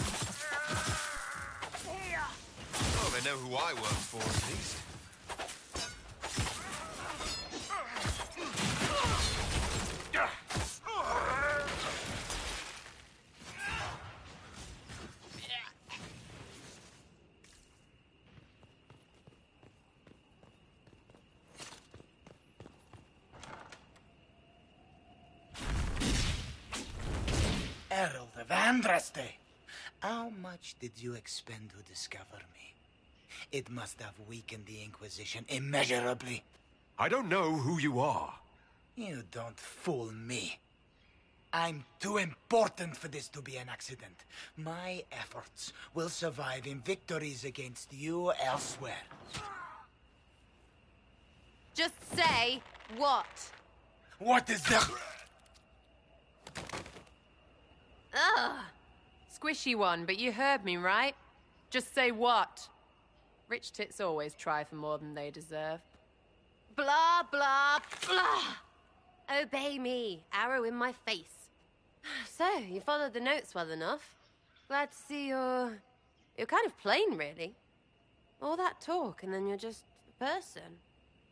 Oh, they know who I work for, at least. Herald of Andraste! How much did you expend to discover me? It must have weakened the Inquisition immeasurably. I don't know who you are. You don't fool me. I'm too important for this to be an accident. My efforts will survive in victories against you elsewhere. Just say what? What is the... Ugh. Squishy one, but you heard me, right? Just say what? Rich tits always try for more than they deserve. Blah, blah, blah! Obey me. Arrow in my face. So, you followed the notes well enough. Glad to see you're kind of plain, really. All that talk, and then you're just a person.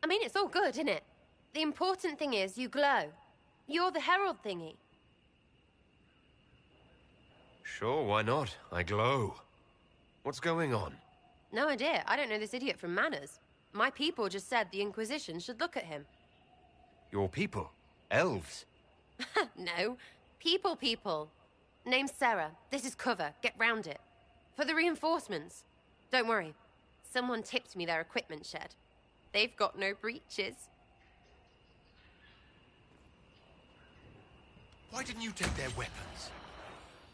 I mean, it's all good, isn't it? The important thing is you glow. You're the herald thingy. Sure, why not? I glow. What's going on? No idea. I don't know this idiot from Manners. My people just said the Inquisition should look at him. Your people? Elves? No. People. Name's Sarah. This is cover. Get round it. For the reinforcements. Don't worry. Someone tipped me their equipment shed. They've got no breaches. Why didn't you take their weapons?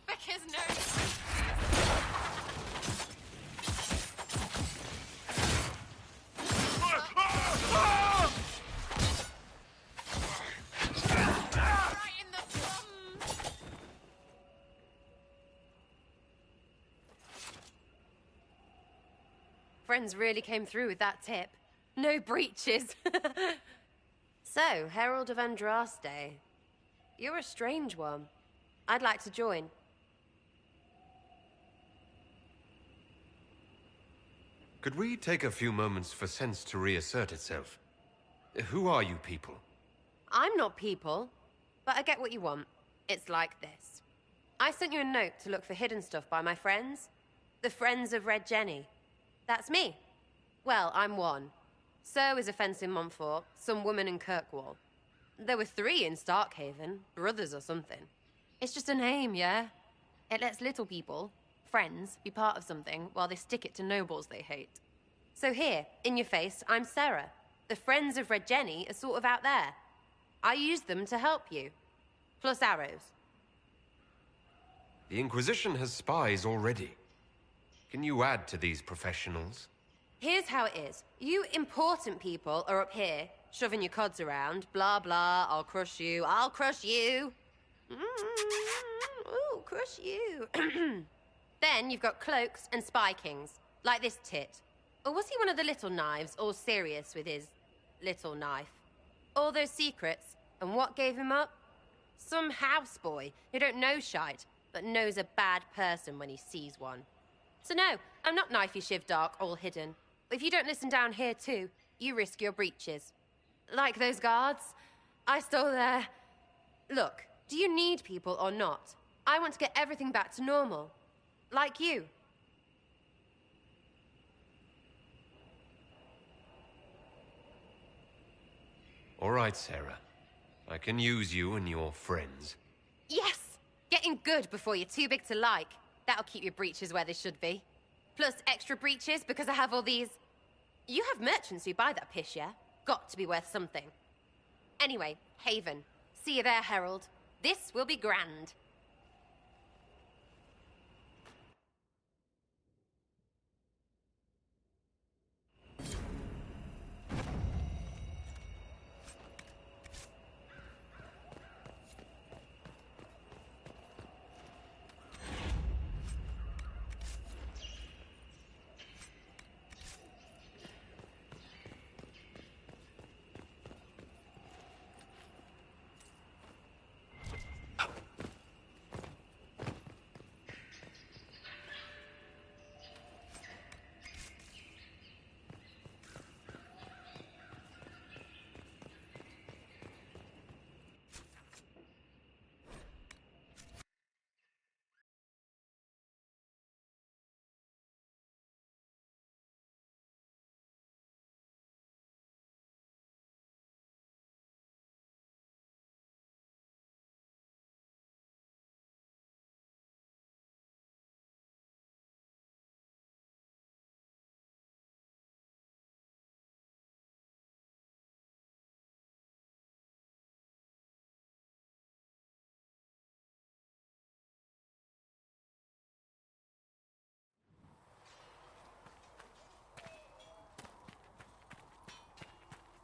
Because no... Friends really came through with that tip. No breaches. So, Herald of Andraste. You're a strange one. I'd like to join. Could we take a few moments for sense to reassert itself? Who are you people? I'm not people, but I get what you want. It's like this. I sent you a note to look for hidden stuff by my friends. The Friends of Red Jenny. That's me. Well, I'm one. So is a fence in Montfort, some woman in Kirkwall. There were 3 in Starkhaven, brothers or something. It's just a name, yeah? It lets little people, friends, be part of something while they stick it to nobles they hate. So here, in your face, I'm Sarah. The friends of Red Jenny are sort of out there. I use them to help you. Plus arrows. The Inquisition has spies already. Can you add to these professionals? Here's how it is. You important people are up here, shoving your cods around. Blah, blah, I'll crush you, I'll crush you. Ooh, crush you. Then you've got cloaks and spy kings, like this tit. Or was he one of the little knives, all serious with his little knife? All those secrets, and what gave him up? Some houseboy who don't know shite, but knows a bad person when he sees one. So no, I'm not knifey shiv dark, all hidden. If you don't listen down here too, you risk your breeches. Like those guards, I stole their... Look, do you need people or not? I want to get everything back to normal. Like you. All right, Sarah. I can use you and your friends. Yes! Getting good before you're too big to like. That'll keep your breeches where they should be. Plus extra breeches because I have all these... You have merchants who buy that piss, yeah? Got to be worth something. Anyway, Haven. See you there, Herald. This will be grand.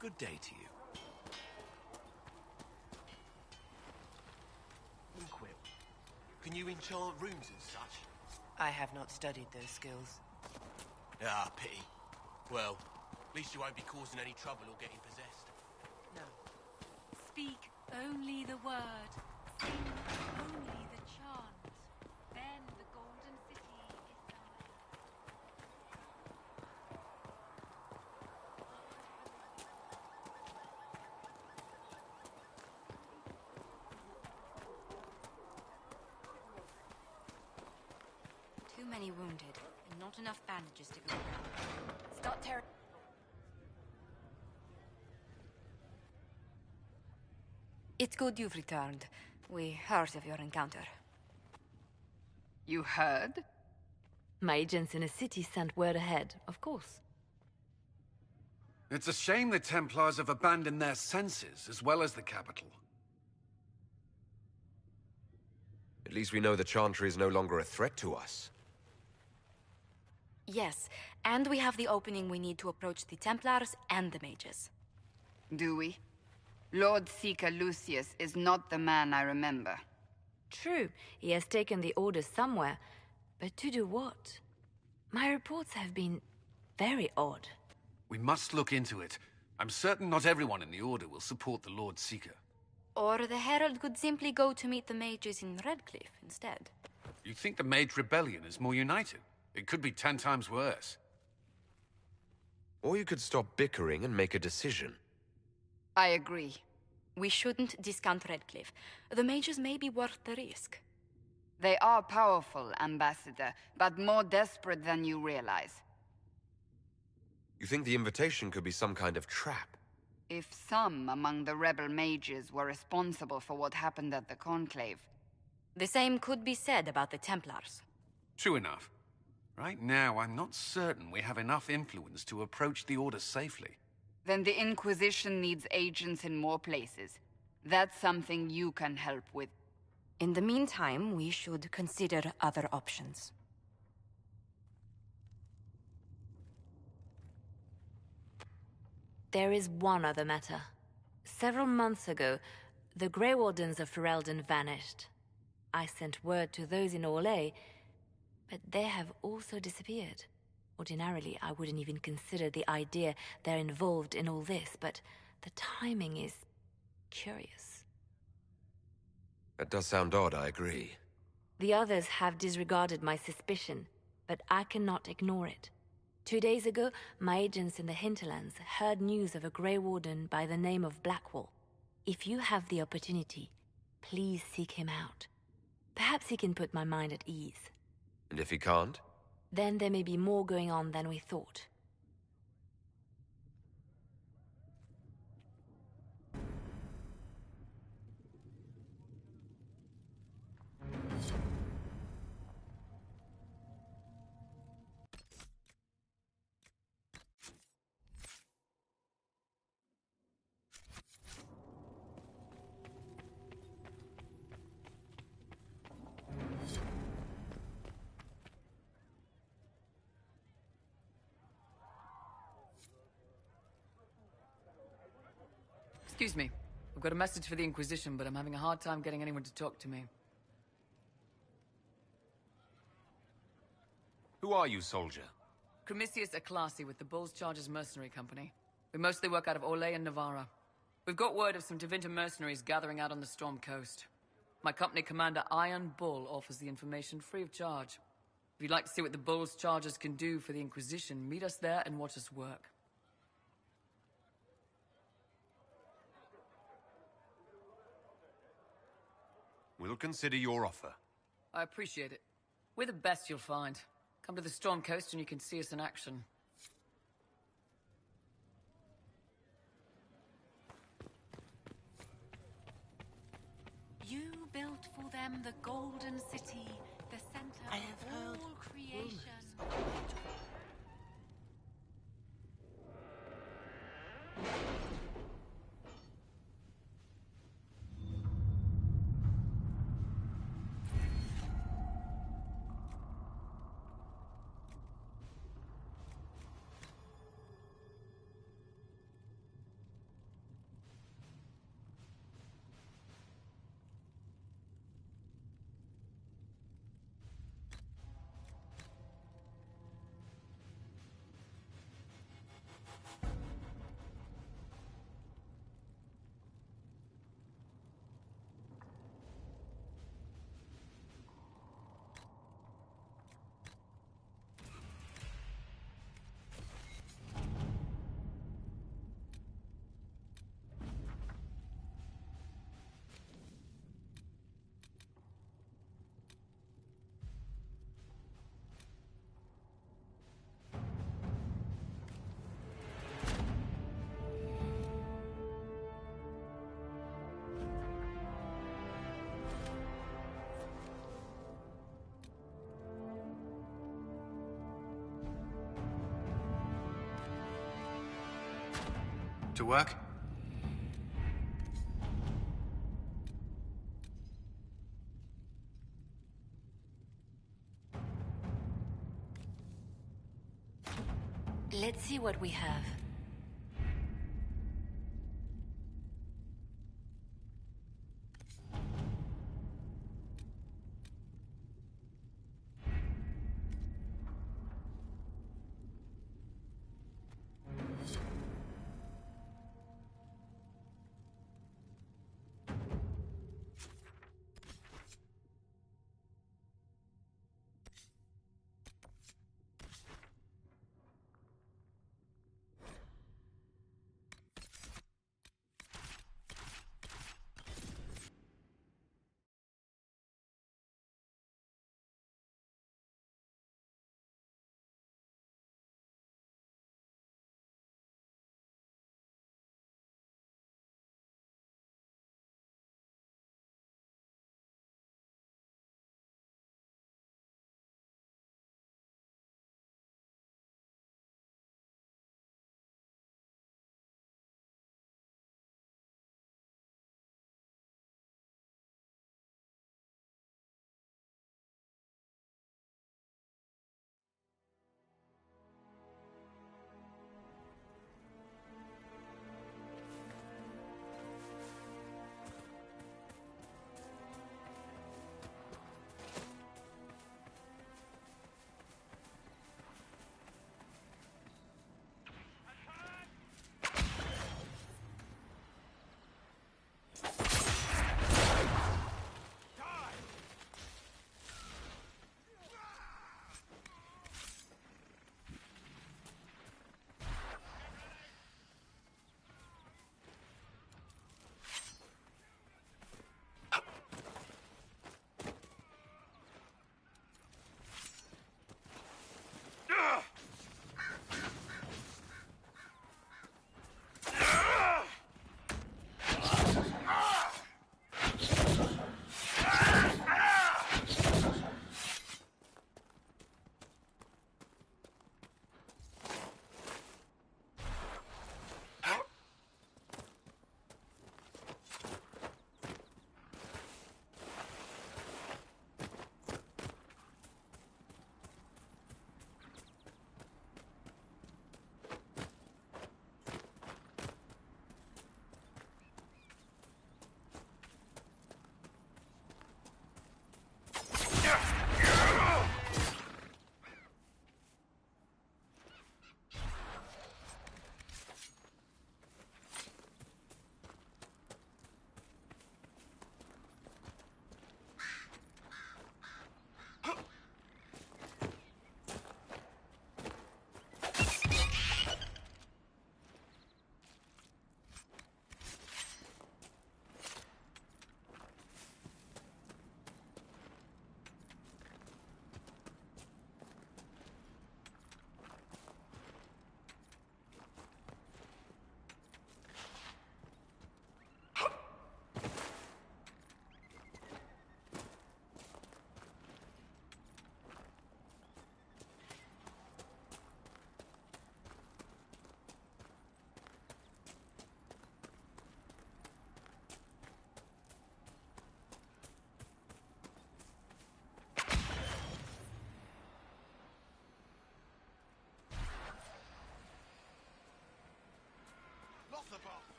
Good day to you. Inquil, can you enchant rooms and such? I have not studied those skills. Ah, pity. Well, at least you won't be causing any trouble or getting possessed. No. Speak only the word. Sing only the chant. Then the golden city is thine. Too many wounded, and not enough bandages to go around. Stop tearing. It's good you've returned. We heard of your encounter. You heard? My agents in the city sent word ahead, of course. It's a shame the Templars have abandoned their senses, as well as the capital. At least we know the Chantry is no longer a threat to us. Yes, and we have the opening we need to approach the Templars and the mages. Do we? Lord Seeker Lucius is not the man I remember. True, he has taken the orders somewhere, but to do what? My reports have been very odd. We must look into it. I'm certain not everyone in the Order will support the Lord Seeker. Or the Herald could simply go to meet the mages in Redcliffe instead. You think the Mage Rebellion is more united? It could be 10 times worse. Or you could stop bickering and make a decision. I agree. We shouldn't discount Redcliffe. The mages may be worth the risk. They are powerful, Ambassador, but more desperate than you realize. You think the invitation could be some kind of trap? If some among the rebel mages were responsible for what happened at the Conclave, The same could be said about the Templars. True enough. Right now, I'm not certain we have enough influence to approach the Order safely. Then the Inquisition needs agents in more places. That's something you can help with. In the meantime, we should consider other options. There is one other matter. Several months ago, the Grey Wardens of Ferelden vanished. I sent word to those in Orlais, but they have also disappeared. Ordinarily, I wouldn't even consider the idea they're involved in all this, but the timing is curious. That does sound odd, I agree. The others have disregarded my suspicion, but I cannot ignore it. 2 days ago, my agents in the hinterlands heard news of a Grey Warden by the name of Blackwall. If you have the opportunity, please seek him out. Perhaps he can put my mind at ease. And if he can't? Then there may be more going on than we thought. Excuse me. I've got a message for the Inquisition, but I'm having a hard time getting anyone to talk to me. Who are you, soldier? Cremisius Aclasi with the Bull's Chargers Mercenary Company. We mostly work out of Orlais and Navarra. We've got word of some Tevinter mercenaries gathering out on the Storm Coast. My company commander, Iron Bull, offers the information free of charge. If you'd like to see what the Bull's Chargers can do for the Inquisition, meet us there and watch us work. We'll consider your offer. I appreciate it. We're the best you'll find. Come to the Storm Coast and you can see us in action. You built for them the Golden City, the center of all creation. To work? Let's see what we have.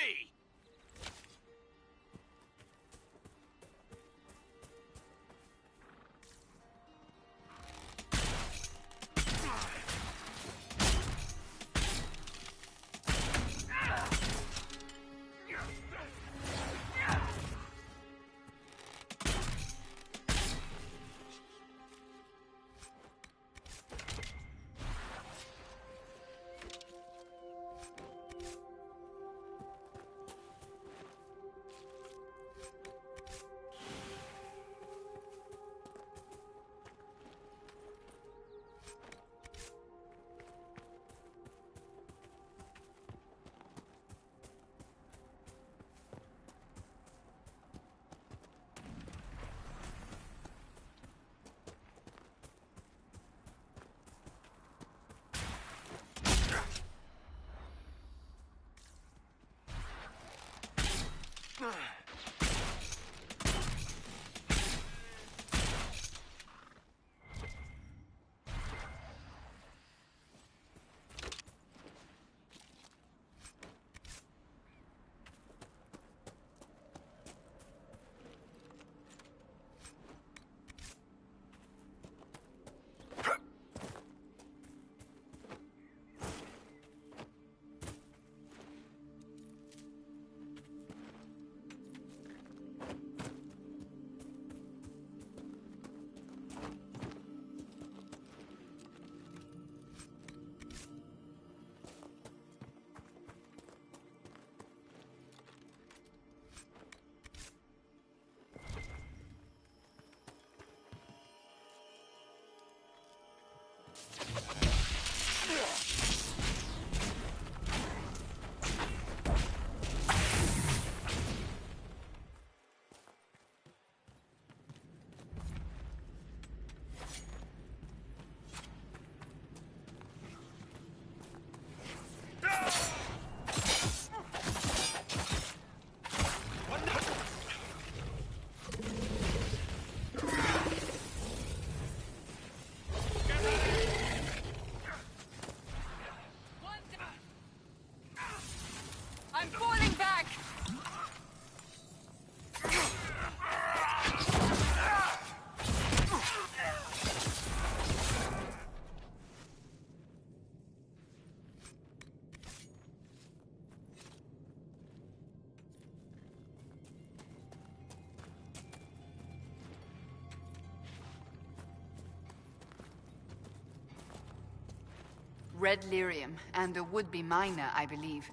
me! I'm falling back! Red lyrium, and a would-be miner, I believe.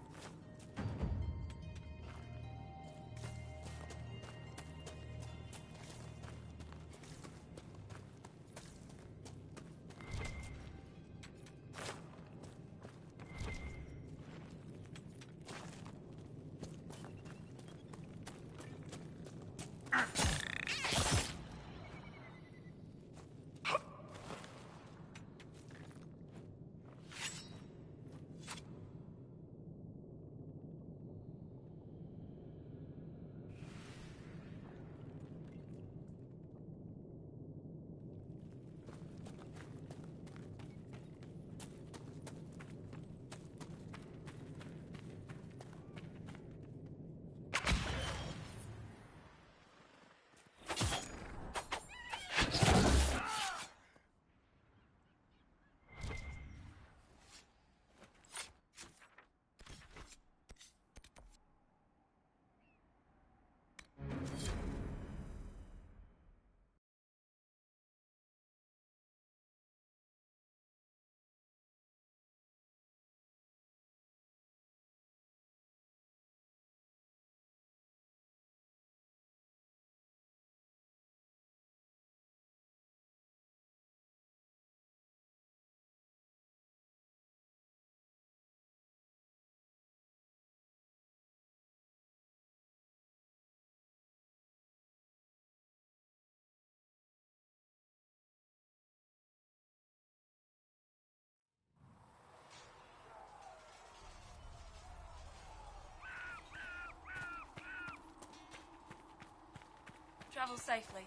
Travel safely.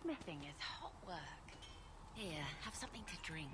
Smithing is hot work. Here, have something to drink.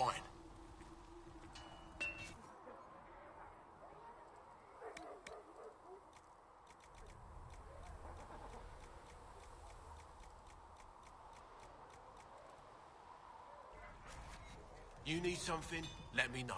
fine. You need something? Let me know.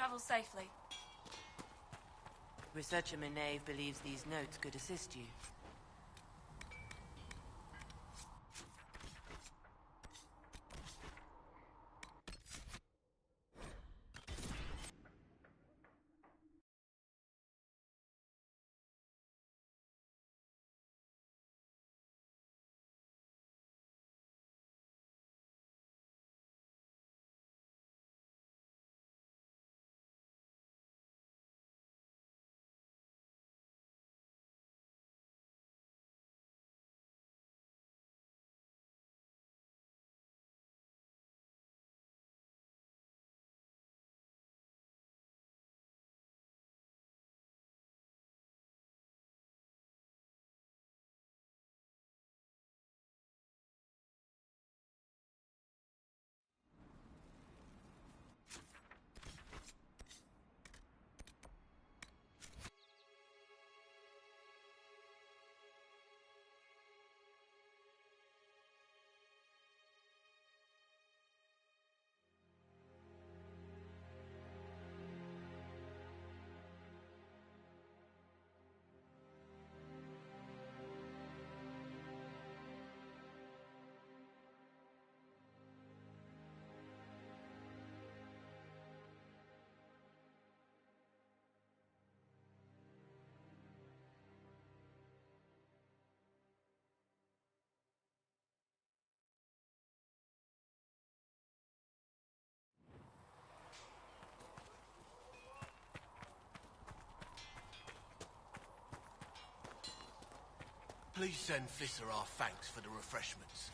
Travel safely. Researcher Minave believes these notes could assist you. Please send Fisser our thanks for the refreshments.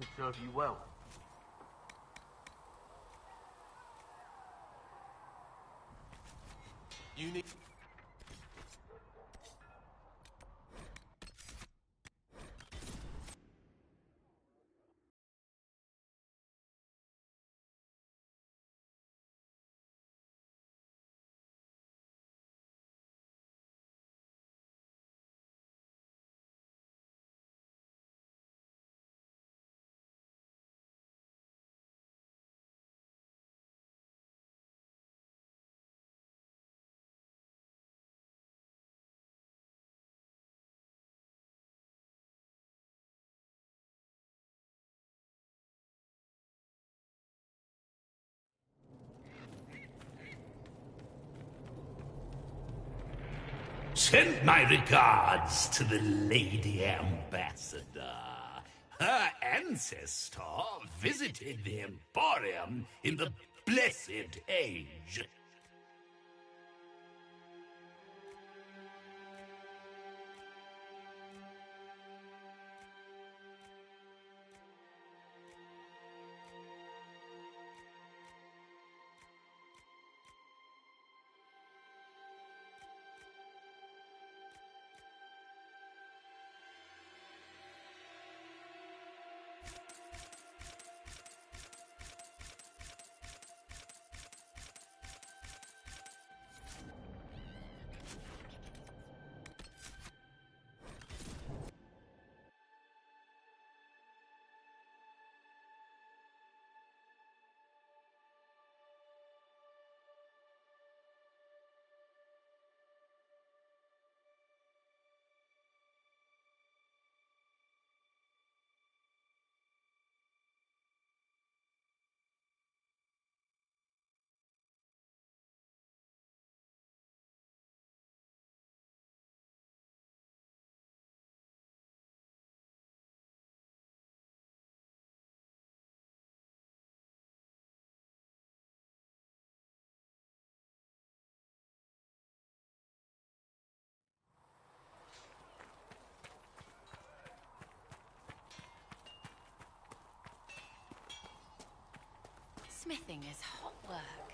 Would serve you well. You need... Send my regards to the Lady Ambassador. Her ancestor visited the Emporium in the Blessed Age. Smithing is hot work.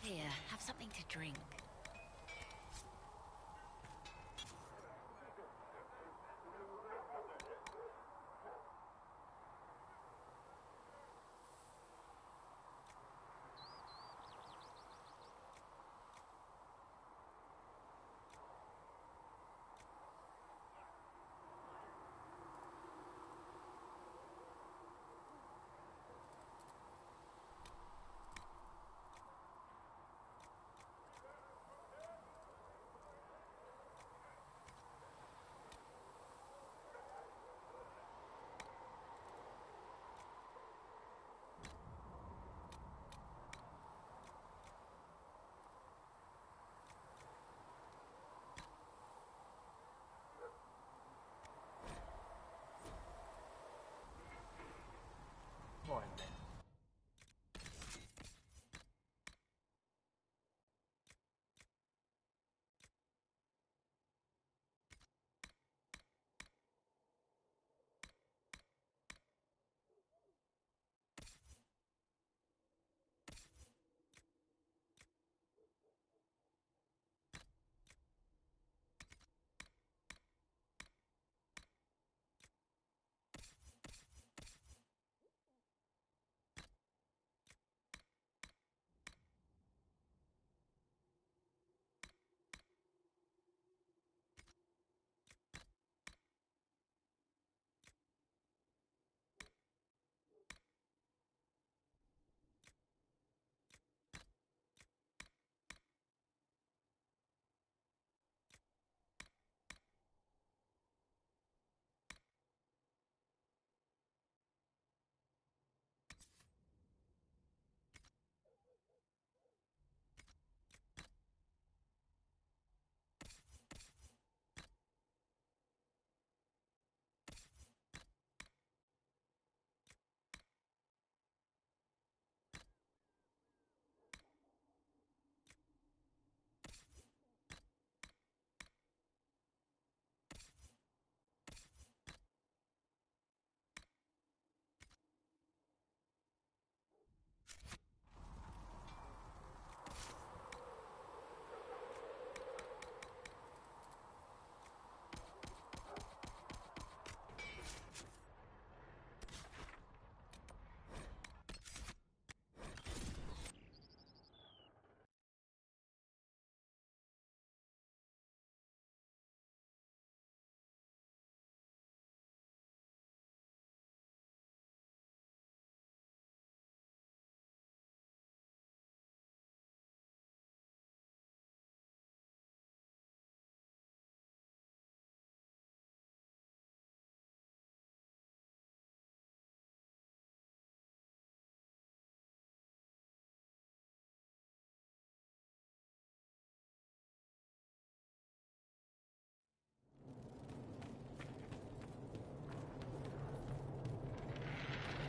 Here, have something to drink.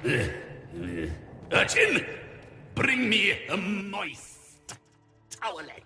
Urchin, bring me a moist towelette.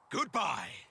Goodbye!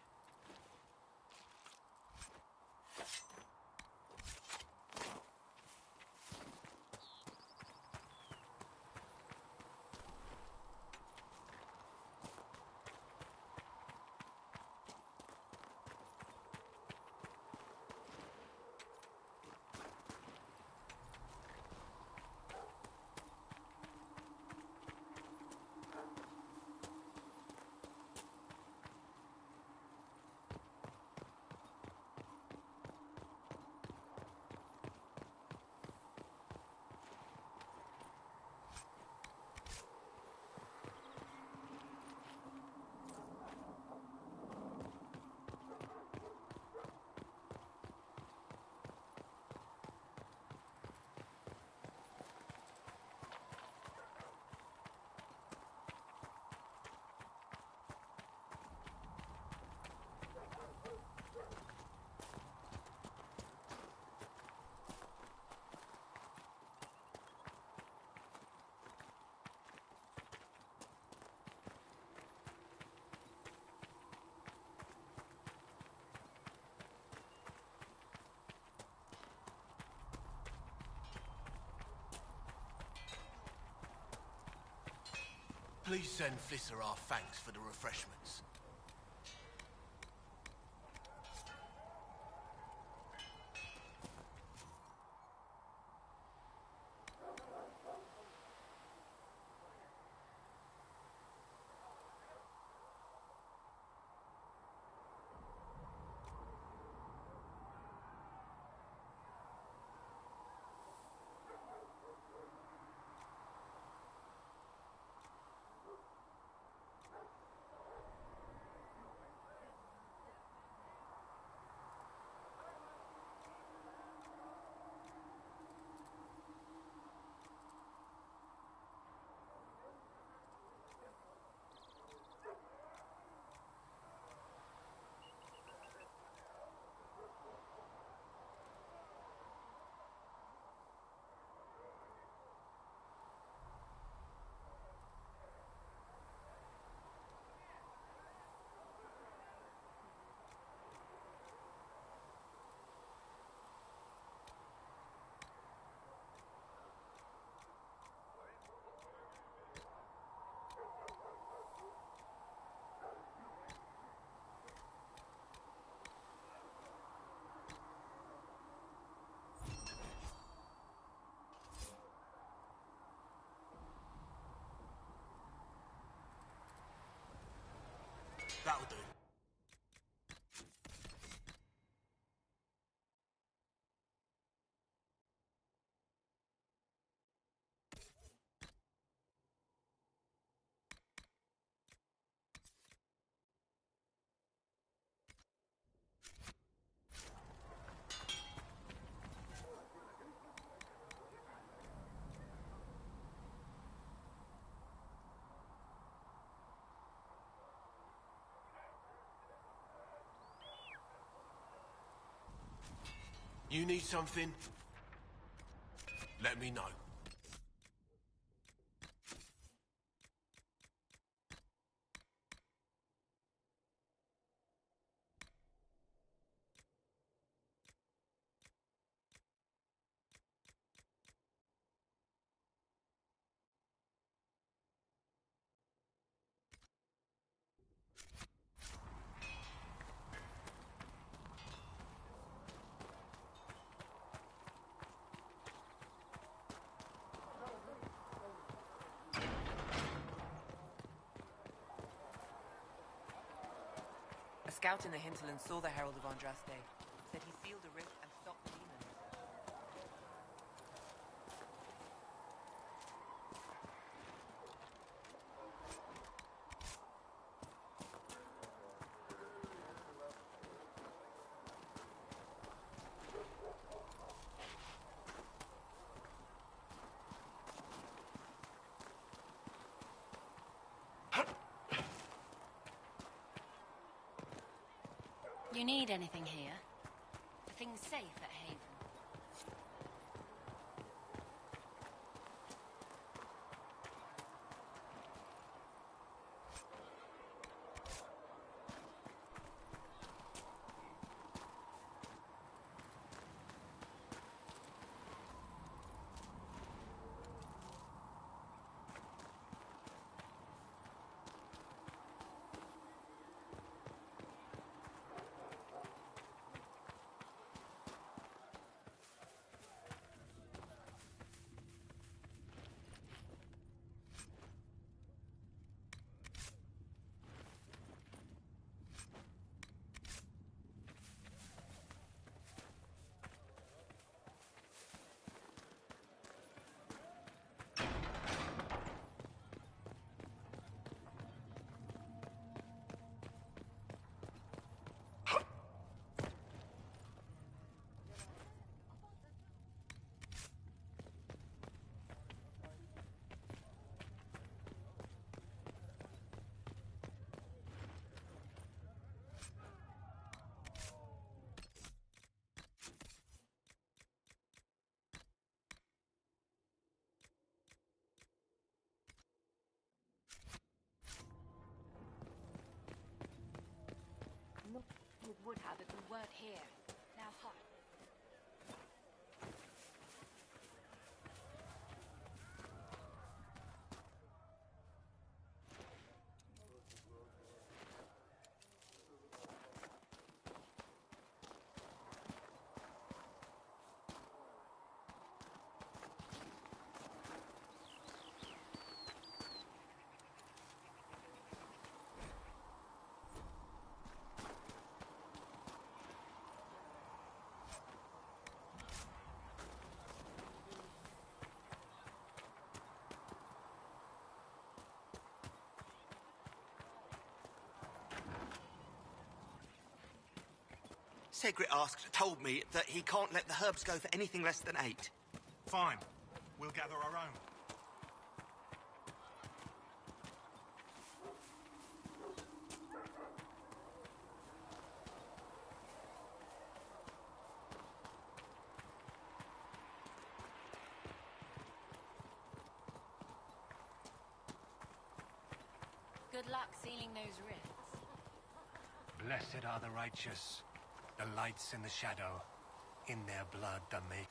Please send Flisser our thanks for the refreshments. You need something? Let me know. A scout in the hinterland saw the Herald of Andraste. Said he sealed a rift and stopped the demons. You need anything here? Are things safe at Haven? Would have it, we weren't here. Now hot. Segrit told me that he can't let the herbs go for anything less than 8. Fine. We'll gather our own. Good luck sealing those rifts. Blessed are the righteous, the lights in the shadow, in their blood the make.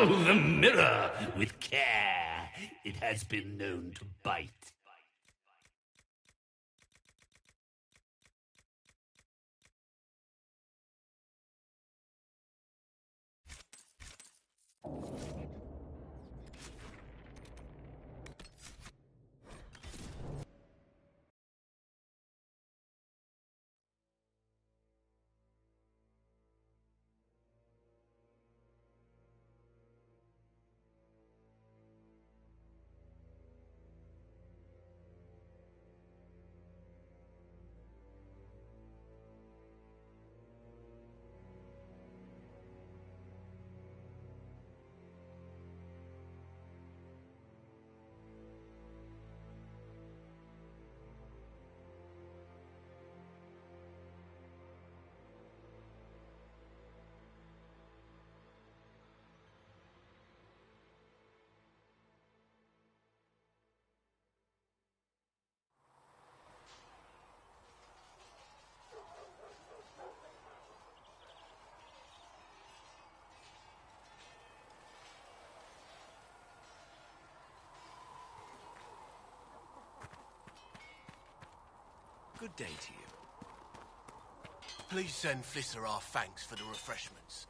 Handle the mirror with care. It has been known to bite. Good day to you. Please send Flisser our thanks for the refreshments.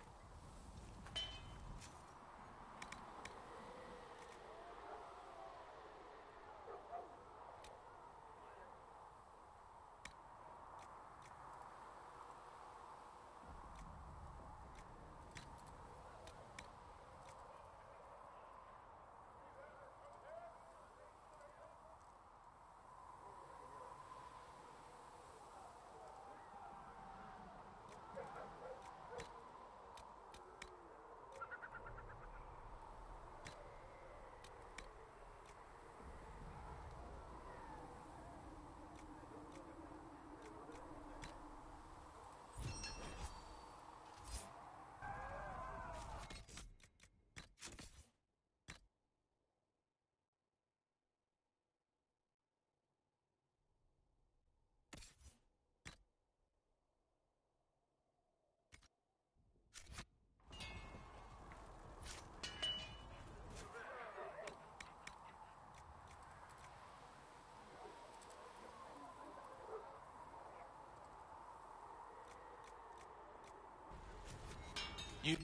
You...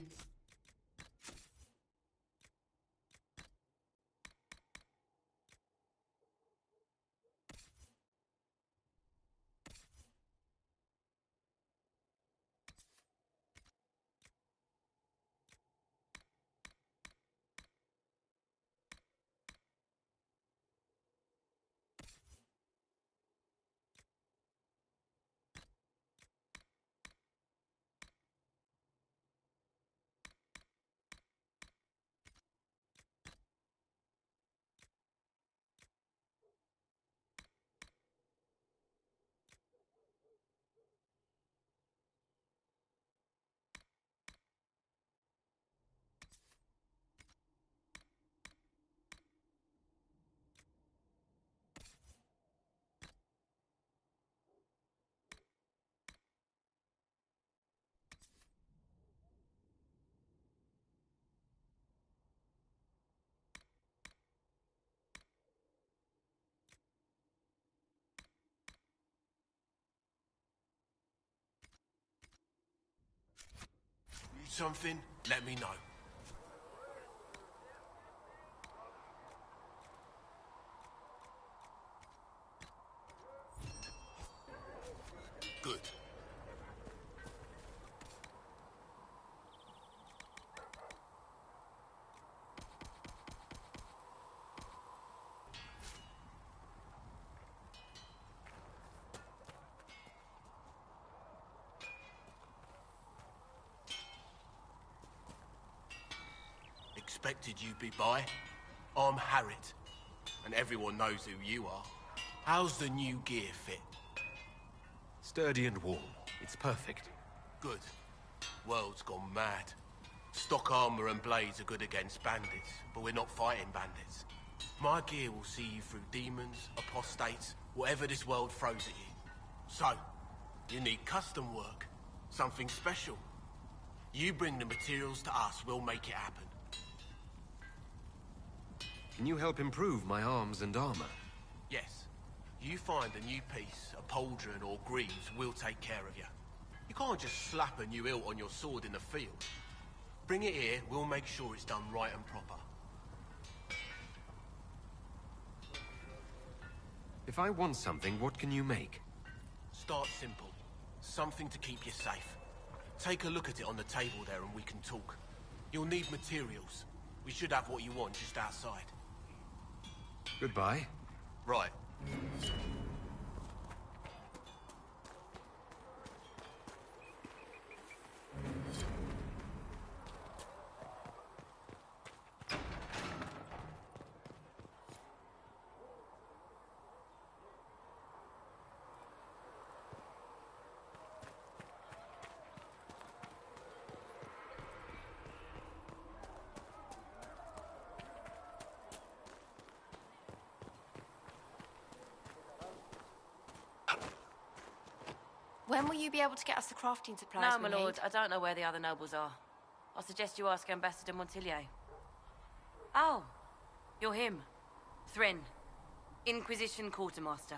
Need something? Let me know. Good. Expected you'd be by. I'm Harriet, and everyone knows who you are. How's the new gear fit? Sturdy and warm. It's perfect. Good. World's gone mad. Stock armor and blades are good against bandits, but we're not fighting bandits. My gear will see you through demons, apostates, whatever this world throws at you. So, you need custom work. Something special. You bring the materials to us, we'll make it happen. Can you help improve my arms and armor? Yes. You find a new piece, a pauldron or greaves, we'll take care of you. You can't just slap a new hilt on your sword in the field. Bring it here, we'll make sure it's done right and proper. If I want something, what can you make? Start simple. Something to keep you safe. Take a look at it on the table there and we can talk. You'll need materials. We should have what you want just outside. Goodbye. Right. When will you be able to get us the crafting supplies No, we my need? lord, I don't know where the other nobles are. I suggest you ask Ambassador Montillier. Oh, you're him. Thren, Inquisition Quartermaster.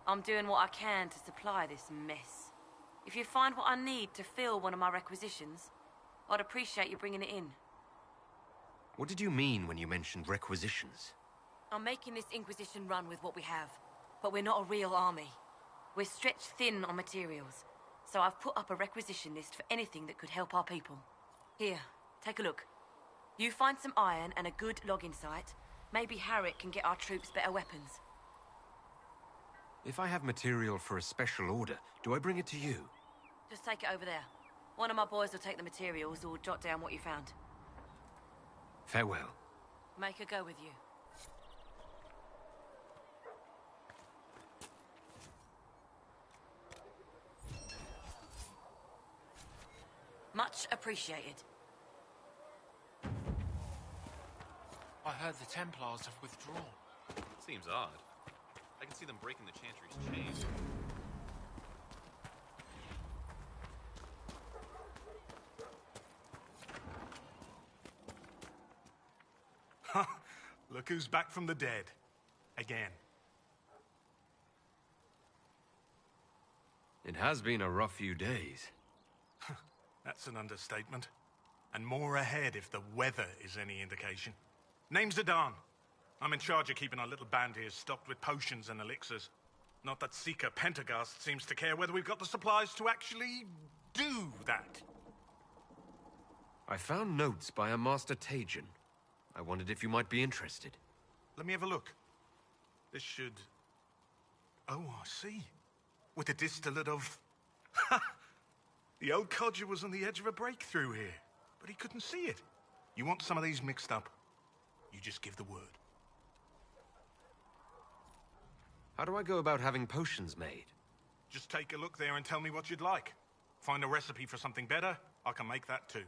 I'm doing what I can to supply this mess. If you find what I need to fill one of my requisitions, I'd appreciate you bringing it in. What did you mean when you mentioned requisitions? I'm making this Inquisition run with what we have, but we're not a real army. We're stretched thin on materials, so I've put up a requisition list for anything that could help our people. Here, take a look. You find some iron and a good logging site, maybe Harriet can get our troops better weapons. If I have material for a special order, do I bring it to you? Just take it over there. One of my boys will take the materials or jot down what you found. Farewell. Make her go with you. Much appreciated. I heard the Templars have withdrawn. Seems odd. I can see them breaking the Chantry's chains. Look who's back from the dead. Again. It has been a rough few days. That's an understatement. And more ahead if the weather is any indication. Name's Zidane. I'm in charge of keeping our little band here stocked with potions and elixirs. Not that Seeker Pentagast seems to care whether we've got the supplies to actually do that. I found notes by a Master Tajan. I wondered if you might be interested. Let me have a look. This should... Oh, I see. With a distillate of... Ha! The old codger was on the edge of a breakthrough here, but he couldn't see it. You want some of these mixed up? You just give the word. How do I go about having potions made? Just take a look there and tell me what you'd like. Find a recipe for something better, I can make that too.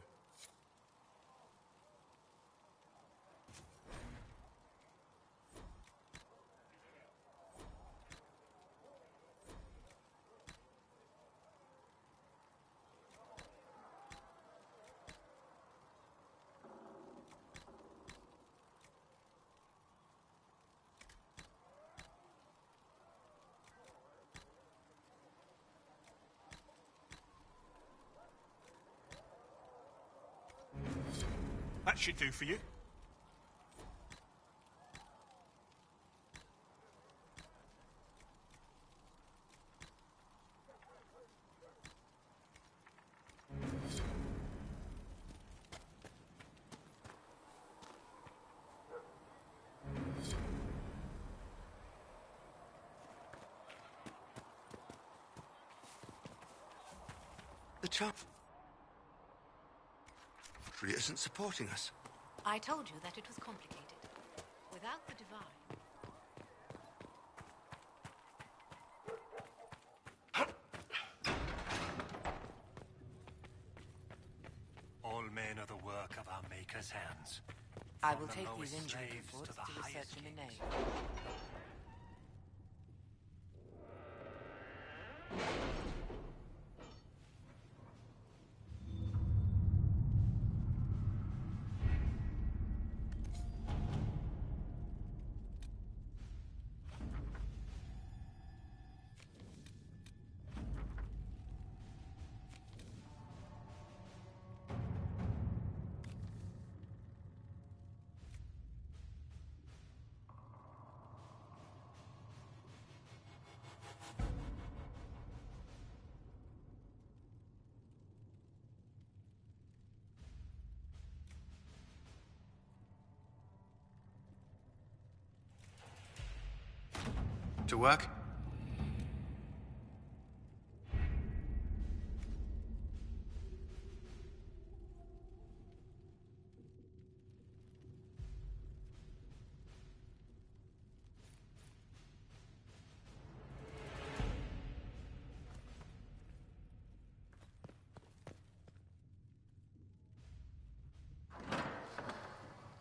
That should do for you. The chap really isn't supporting us. I told you that it was complicated. Without the Divine... All men are the work of our Maker's hands. I From will the take lowest these injury slaves reports to the to research highest in the kings. nave. To work?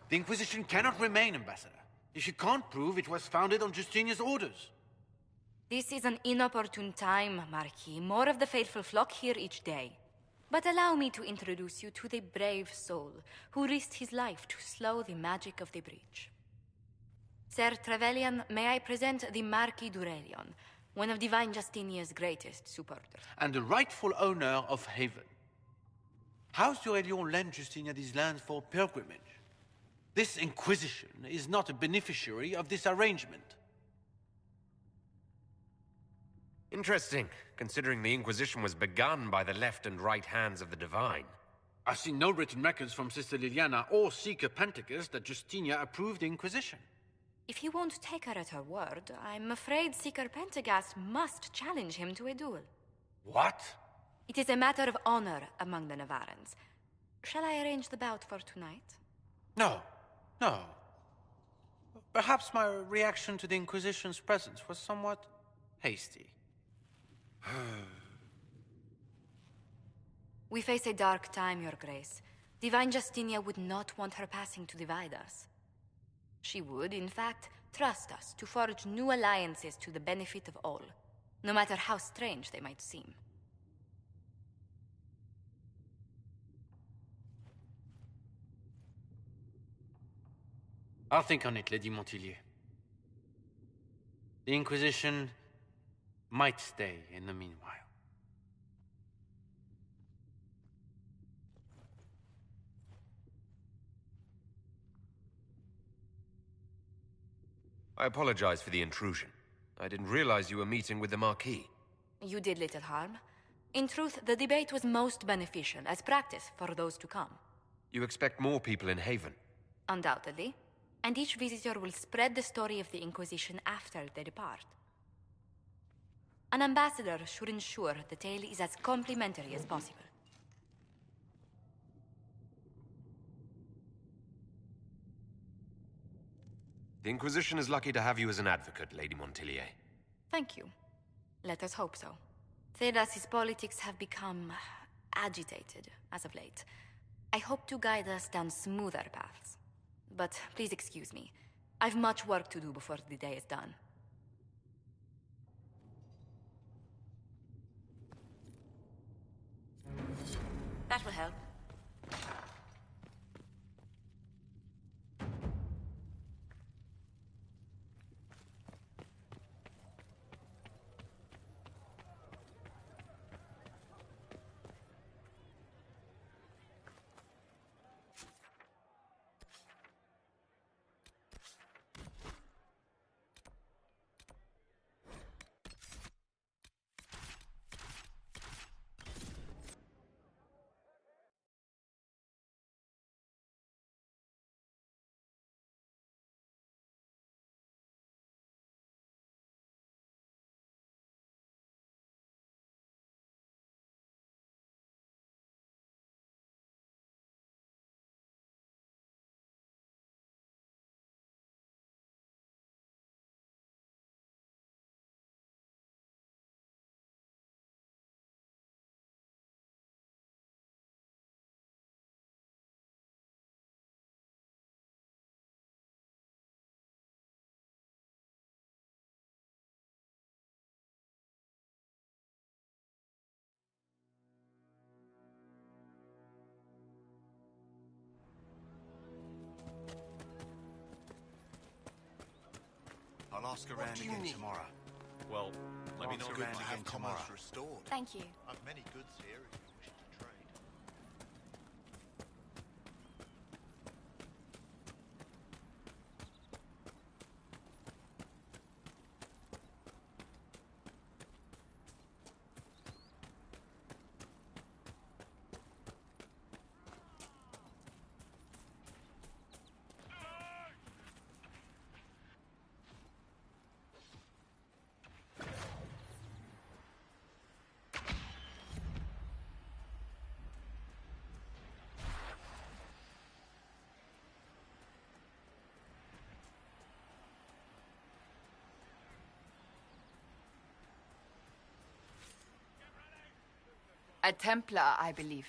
The Inquisition cannot remain, Ambassador, if you can't prove it was founded on Justinian's orders. This is an inopportune time, Marquis. More of the faithful flock here each day. But allow me to introduce you to the brave soul who risked his life to slow the magic of the breach. Sir Trevelyan, may I present the Marquis d'Aurelion, one of Divine Justinia's greatest supporters. And the rightful owner of Haven. House d'Aurelion lent Justinia these lands for pilgrimage. This Inquisition is not a beneficiary of this arrangement. Interesting, considering the Inquisition was begun by the left and right hands of the Divine. I see no written records from Sister Liliana or Seeker Pentecost that Justinia approved the Inquisition. If you won't take her at her word, I'm afraid Seeker Pentagast must challenge him to a duel. What? It is a matter of honor among the Navarrans. Shall I arrange the bout for tonight? No. No. Perhaps my reaction to the Inquisition's presence was somewhat hasty. We face a dark time, Your Grace. Divine Justinia would not want her passing to divide us. She would, in fact, trust us to forge new alliances to the benefit of all, no matter how strange they might seem. I'll think on it, Lady Montilyet. The Inquisition might stay in the meanwhile. I apologize for the intrusion. I didn't realize you were meeting with the Marquis. You did little harm. In truth, the debate was most beneficial as practice for those to come. You expect more people in Haven? Undoubtedly. And each visitor will spread the story of the Inquisition after they depart. An ambassador should ensure the tale is as complimentary as possible. The Inquisition is lucky to have you as an advocate, Lady Montilyet. Thank you. Let us hope so. Thedas's politics have become agitated as of late. I hope to guide us down smoother paths. But please excuse me. I've much work to do before the day is done. That will help. I'll ask around again tomorrow. Well, let me know Good good to to have commerce restored. Thank you. I've many goods here if you wish to trade. A Templar, I believe.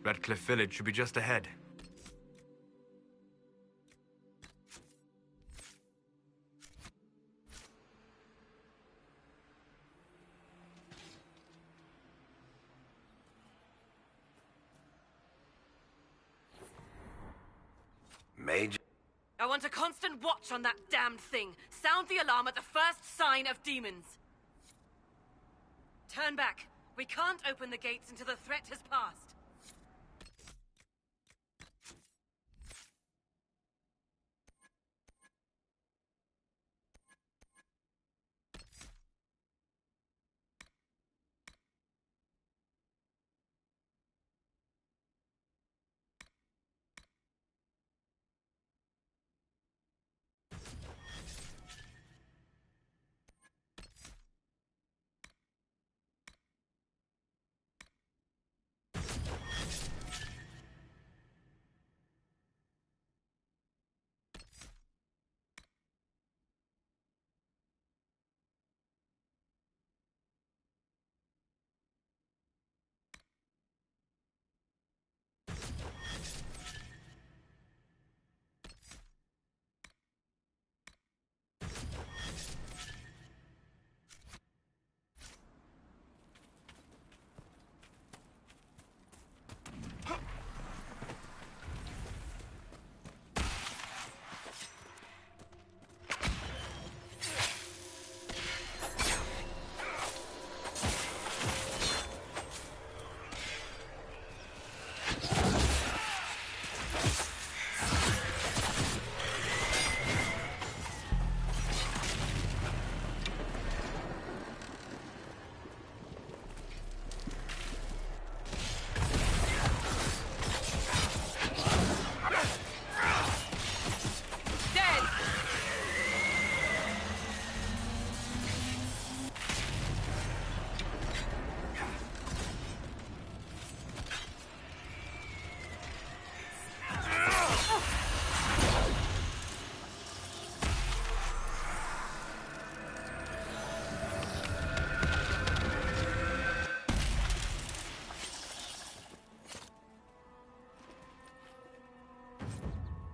Redcliffe Village should be just ahead. Major? I want a constant watch on that damned thing. Sound the alarm at the first sign of demons. Turn back. We can't open the gates until the threat has passed.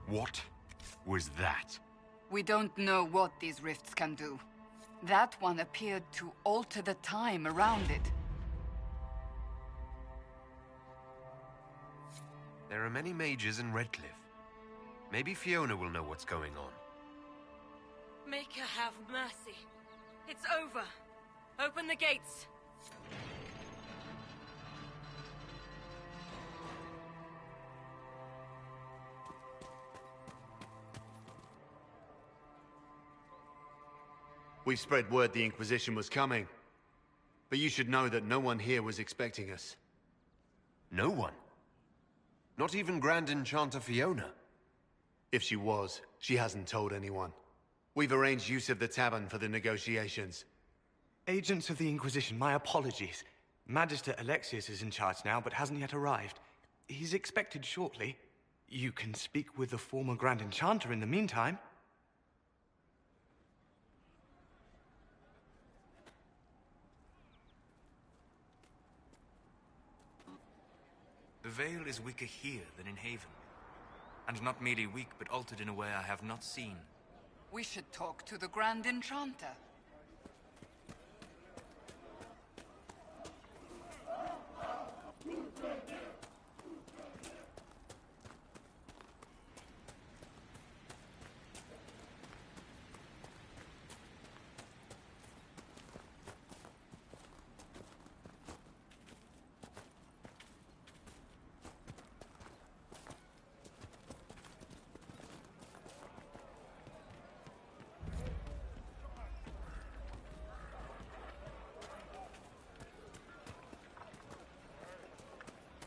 What was that? We don't know what these rifts can do. That one appeared to alter the time around it. There are many mages in Redcliffe. Maybe Fiona will know what's going on. Make her have mercy. It's over. Open the gates. We've spread word the Inquisition was coming. But you should know that no one here was expecting us. No one? Not even Grand Enchanter Fiona? If she was, she hasn't told anyone. We've arranged use of the tavern for the negotiations. Agents of the Inquisition, my apologies. Magister Alexius is in charge now, but hasn't yet arrived. He's expected shortly. You can speak with the former Grand Enchanter in the meantime. The Veil is weaker here than in Haven. And not merely weak, but altered in a way I have not seen. We should talk to the Grand Enchanter.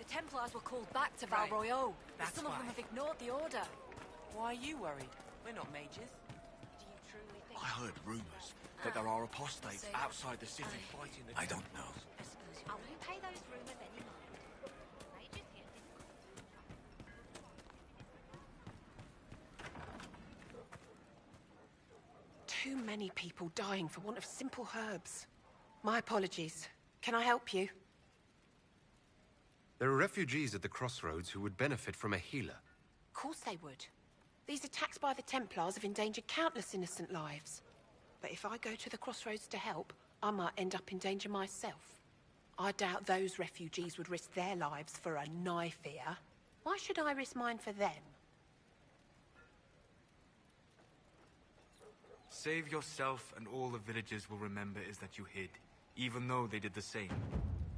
Templars were called back to Val Right. Royeaux. That's Some of them why. have ignored the order. Why are you worried? We're not mages. Do you truly think... I heard rumors that there are apostates outside the city fighting the... I don't know. I won't pay those rumors any mind. Mages here think... Too many people dying for want of simple herbs. My apologies. Can I help you? There are refugees at the crossroads who would benefit from a healer. Of course they would. These attacks by the Templars have endangered countless innocent lives. But if I go to the crossroads to help, I might end up in danger myself. I doubt those refugees would risk their lives for a knife here. Why should I risk mine for them? Save yourself, and all the villagers will remember is that you hid, even though they did the same.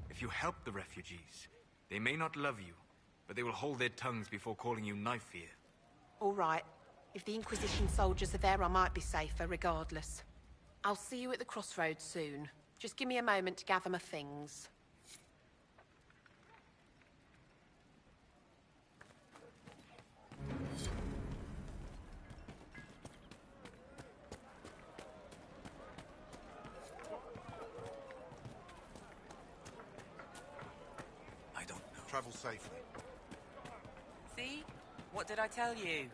If you help the refugees, they may not love you, but they will hold their tongues before calling you knife here. All right. If the Inquisition soldiers are there, I might be safer regardless. I'll see you at the crossroads soon. Just give me a moment to gather my things. I don't know. Travel safely. See? What did I tell you?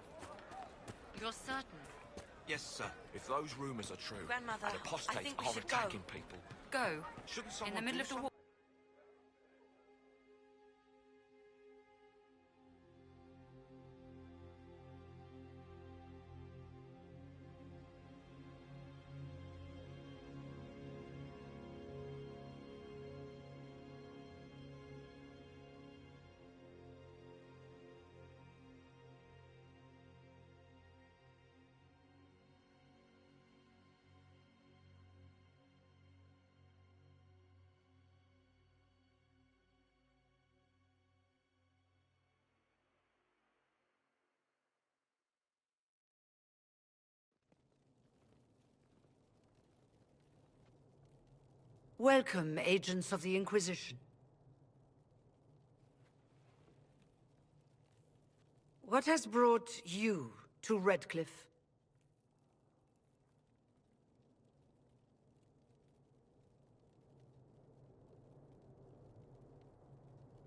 You're certain? Yes, sir. If those rumors are true, Grandmother, and I apostates think we are should go. attacking people, Go. shouldn't In someone the middle do of the something? war. Welcome, agents of the Inquisition. What has brought you to Redcliffe?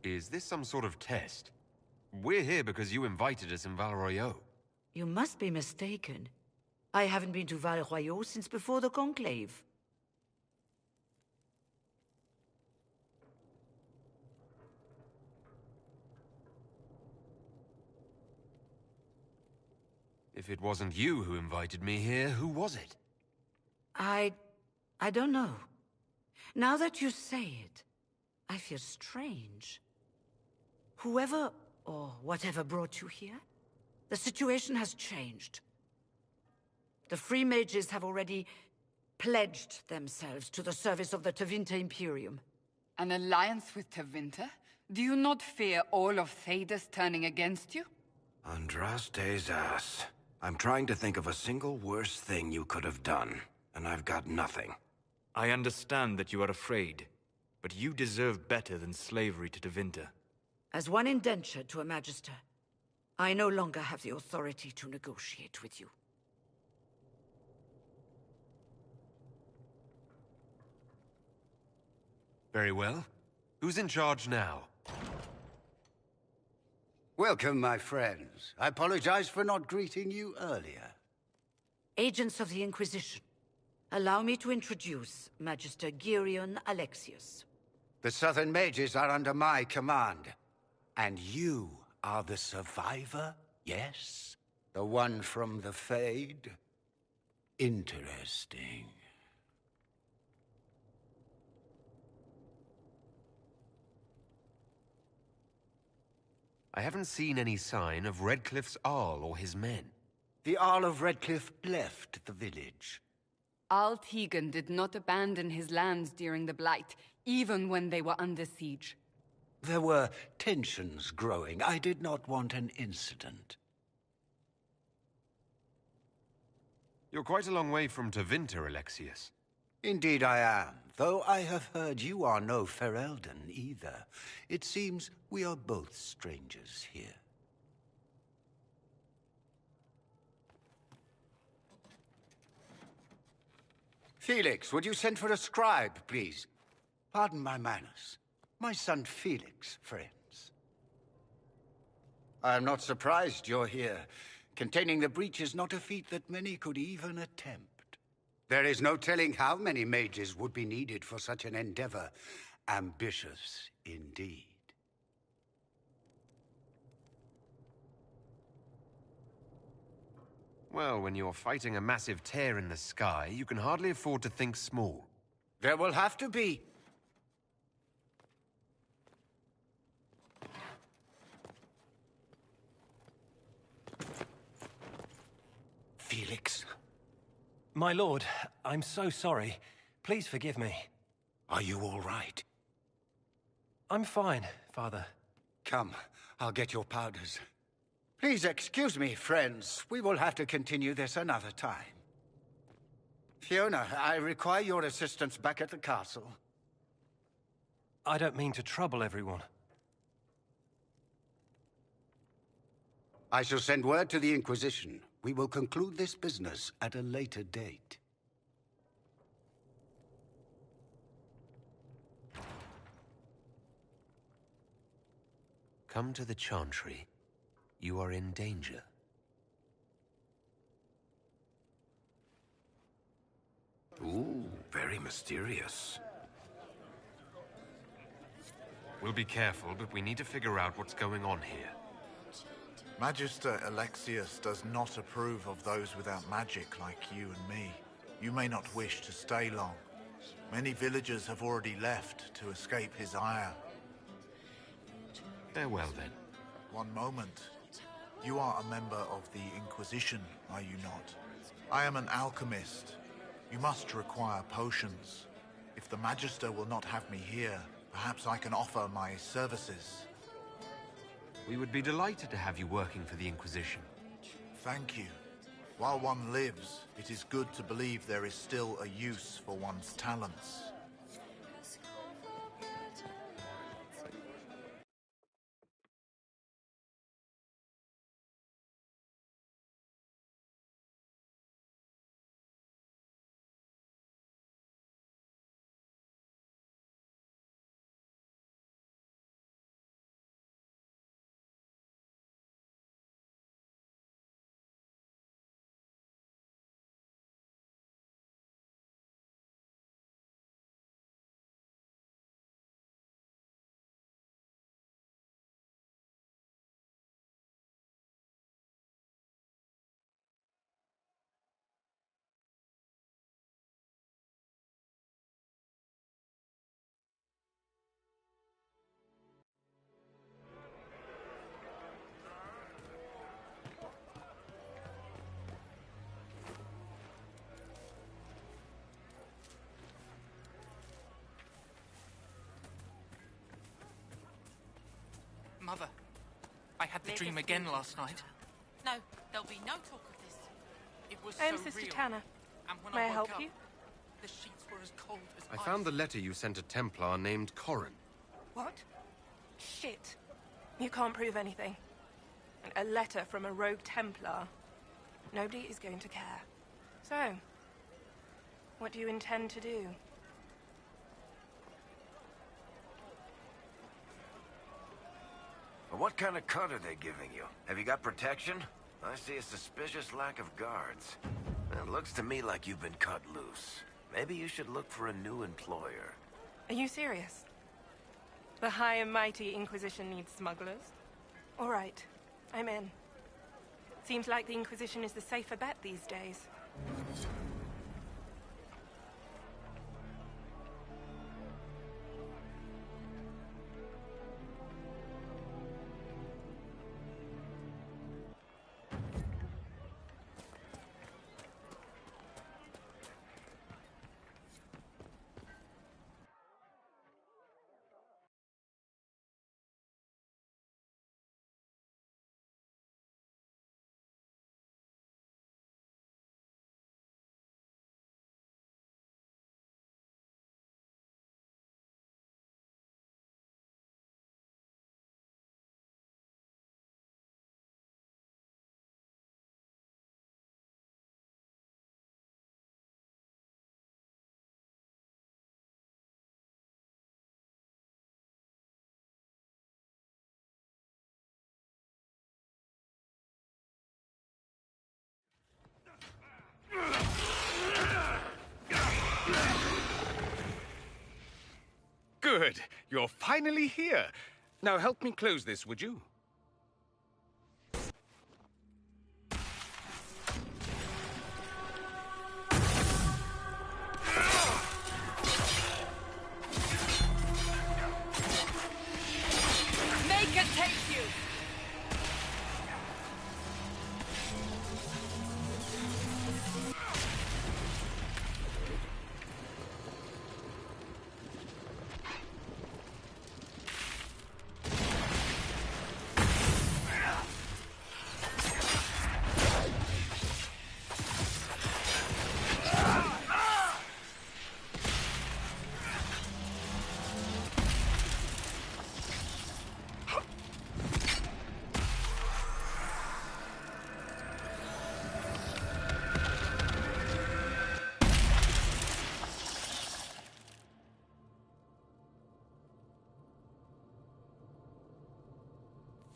Is this some sort of test? We're here because you invited us in Val Royeaux. You must be mistaken. I haven't been to Val Royeaux since before the Conclave. If it wasn't you who invited me here, who was it? I don't know. Now that you say it, I feel strange. Whoever or whatever brought you here, the situation has changed. The Free Mages have already pledged themselves to the service of the Tevinter Imperium. An alliance with Tevinter? Do you not fear all of Thedas turning against you? Andraste's ass. I'm trying to think of a single worse thing you could have done, and I've got nothing. I understand that you are afraid, but you deserve better than slavery to Tevinter. As one indentured to a Magister, I no longer have the authority to negotiate with you. Very well. Who's in charge now? Welcome, my friends. I apologize for not greeting you earlier. Agents of the Inquisition, allow me to introduce Magister Girion Alexius. The Southern Mages are under my command. And you are the survivor, yes? The one from the Fade? Interesting. I haven't seen any sign of Redcliffe's Arl or his men. The Arl of Redcliffe left the village. Arl Tegan did not abandon his lands during the Blight, even when they were under siege. There were tensions growing. I did not want an incident. You're quite a long way from Tevinter, Alexius. Indeed I am, though I have heard you are no Ferelden either. It seems we are both strangers here. Felix, would you send for a scribe, please? Pardon my manners. My son Felix, friends. I am not surprised you're here. Containing the breach is not a feat that many could even attempt. There is no telling how many mages would be needed for such an endeavor. Ambitious indeed. Well, when you're fighting a massive tear in the sky, you can hardly afford to think small. There will have to be. Felix. My lord, I'm so sorry. Please forgive me. Are you all right? I'm fine, Father. Come, I'll get your powders. Please excuse me, friends. We will have to continue this another time. Fiona, I require your assistance back at the castle. I don't mean to trouble everyone. I shall send word to the Inquisition. We will conclude this business at a later date. Come to the Chantry. You are in danger. Ooh, very mysterious. We'll be careful, but we need to figure out what's going on here. Magister Alexius does not approve of those without magic like you and me. You may not wish to stay long. Many villagers have already left to escape his ire. Farewell, then. One moment. You are a member of the Inquisition, are you not? I am an alchemist. You must require potions. If the Magister will not have me here, perhaps I can offer my services. We would be delighted to have you working for the Inquisition. Thank you. While one lives, it is good to believe there is still a use for one's talents. Mother, I had the dream again last night. No, there'll be no talk of this. It was I am so Sister real. Tanner. And when May I woke help up, you? the sheets were as cold as I ice. found the letter you sent a Templar named Corrin. What? Shit. You can't prove anything. A letter from a rogue Templar. Nobody is going to care. So, what do you intend to do? What kind of cut are they giving you? Have you got protection? I see a suspicious lack of guards. It looks to me like you've been cut loose. Maybe you should look for a new employer. Are you serious? The High and Mighty Inquisition needs smugglers? All right, I'm in. Seems like the Inquisition is the safer bet these days. Good. You're finally here. Now help me close this, would you? Make it take you!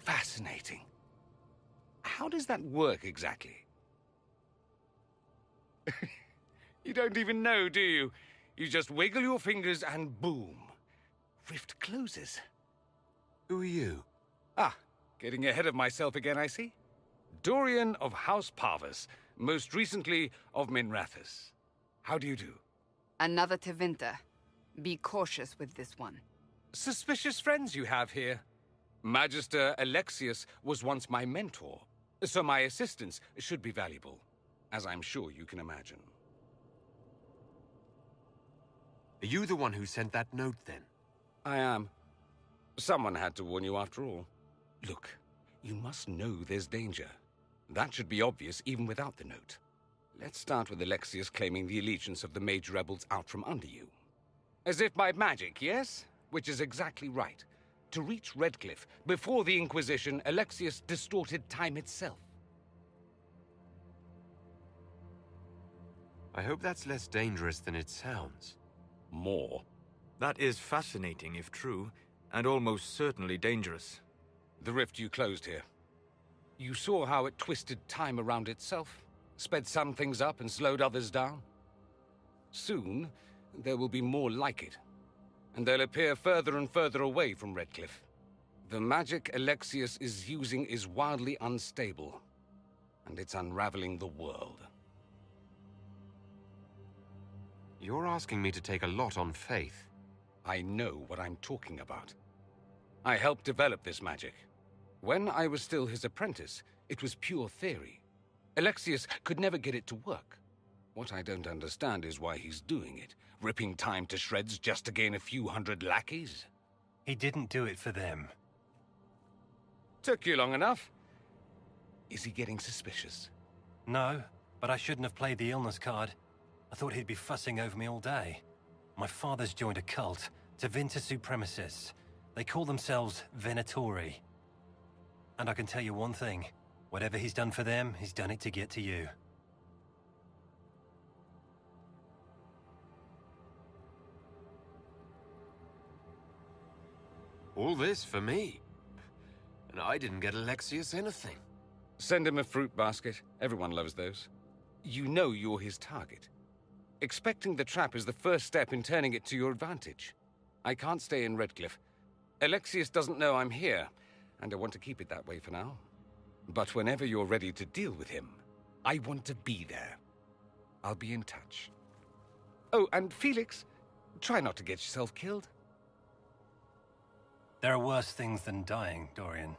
Fascinating. How does that work exactly? You don't even know, do you? You just wiggle your fingers and boom. Rift closes. Who are you? Ah, getting ahead of myself again, I see. Dorian of House Parvus, most recently of Minrathous. How do you do? Another Tevinter. Be cautious with this one. Suspicious friends you have here. Magister Alexius was once my mentor, so my assistance should be valuable, as I'm sure you can imagine. Are you the one who sent that note, then? I am. Someone had to warn you after all. Look, you must know there's danger. That should be obvious even without the note. Let's start with Alexius claiming the allegiance of the mage rebels out from under you. As if by magic, yes? Which is exactly right. To reach Redcliffe, before the Inquisition, Alexius distorted time itself. I hope that's less dangerous than it sounds. More. That is fascinating, if true, and almost certainly dangerous. The rift you closed here. You saw how it twisted time around itself, sped some things up and slowed others down. Soon, there will be more like it, and they'll appear further and further away from Redcliffe. The magic Alexius is using is wildly unstable, and it's unraveling the world. You're asking me to take a lot on faith. I know what I'm talking about. I helped develop this magic. When I was still his apprentice, it was pure theory. Alexius could never get it to work. What I don't understand is why he's doing it, ripping time to shreds just to gain a few hundred lackeys. He didn't do it for them. Took you long enough. Is he getting suspicious? No, but I shouldn't have played the illness card. I thought he'd be fussing over me all day. My father's joined a cult, Tevinter supremacists. They call themselves Venatori. And I can tell you one thing. Whatever he's done for them, he's done it to get to you. All this for me. And I didn't get Alexius anything. Send him a fruit basket. Everyone loves those. You know you're his target. Expecting the trap is the first step in turning it to your advantage. I can't stay in Redcliffe. Alexius doesn't know I'm here, and I want to keep it that way for now. But whenever you're ready to deal with him, I want to be there. I'll be in touch. Oh, and Felix, try not to get yourself killed. There are worse things than dying, Dorian.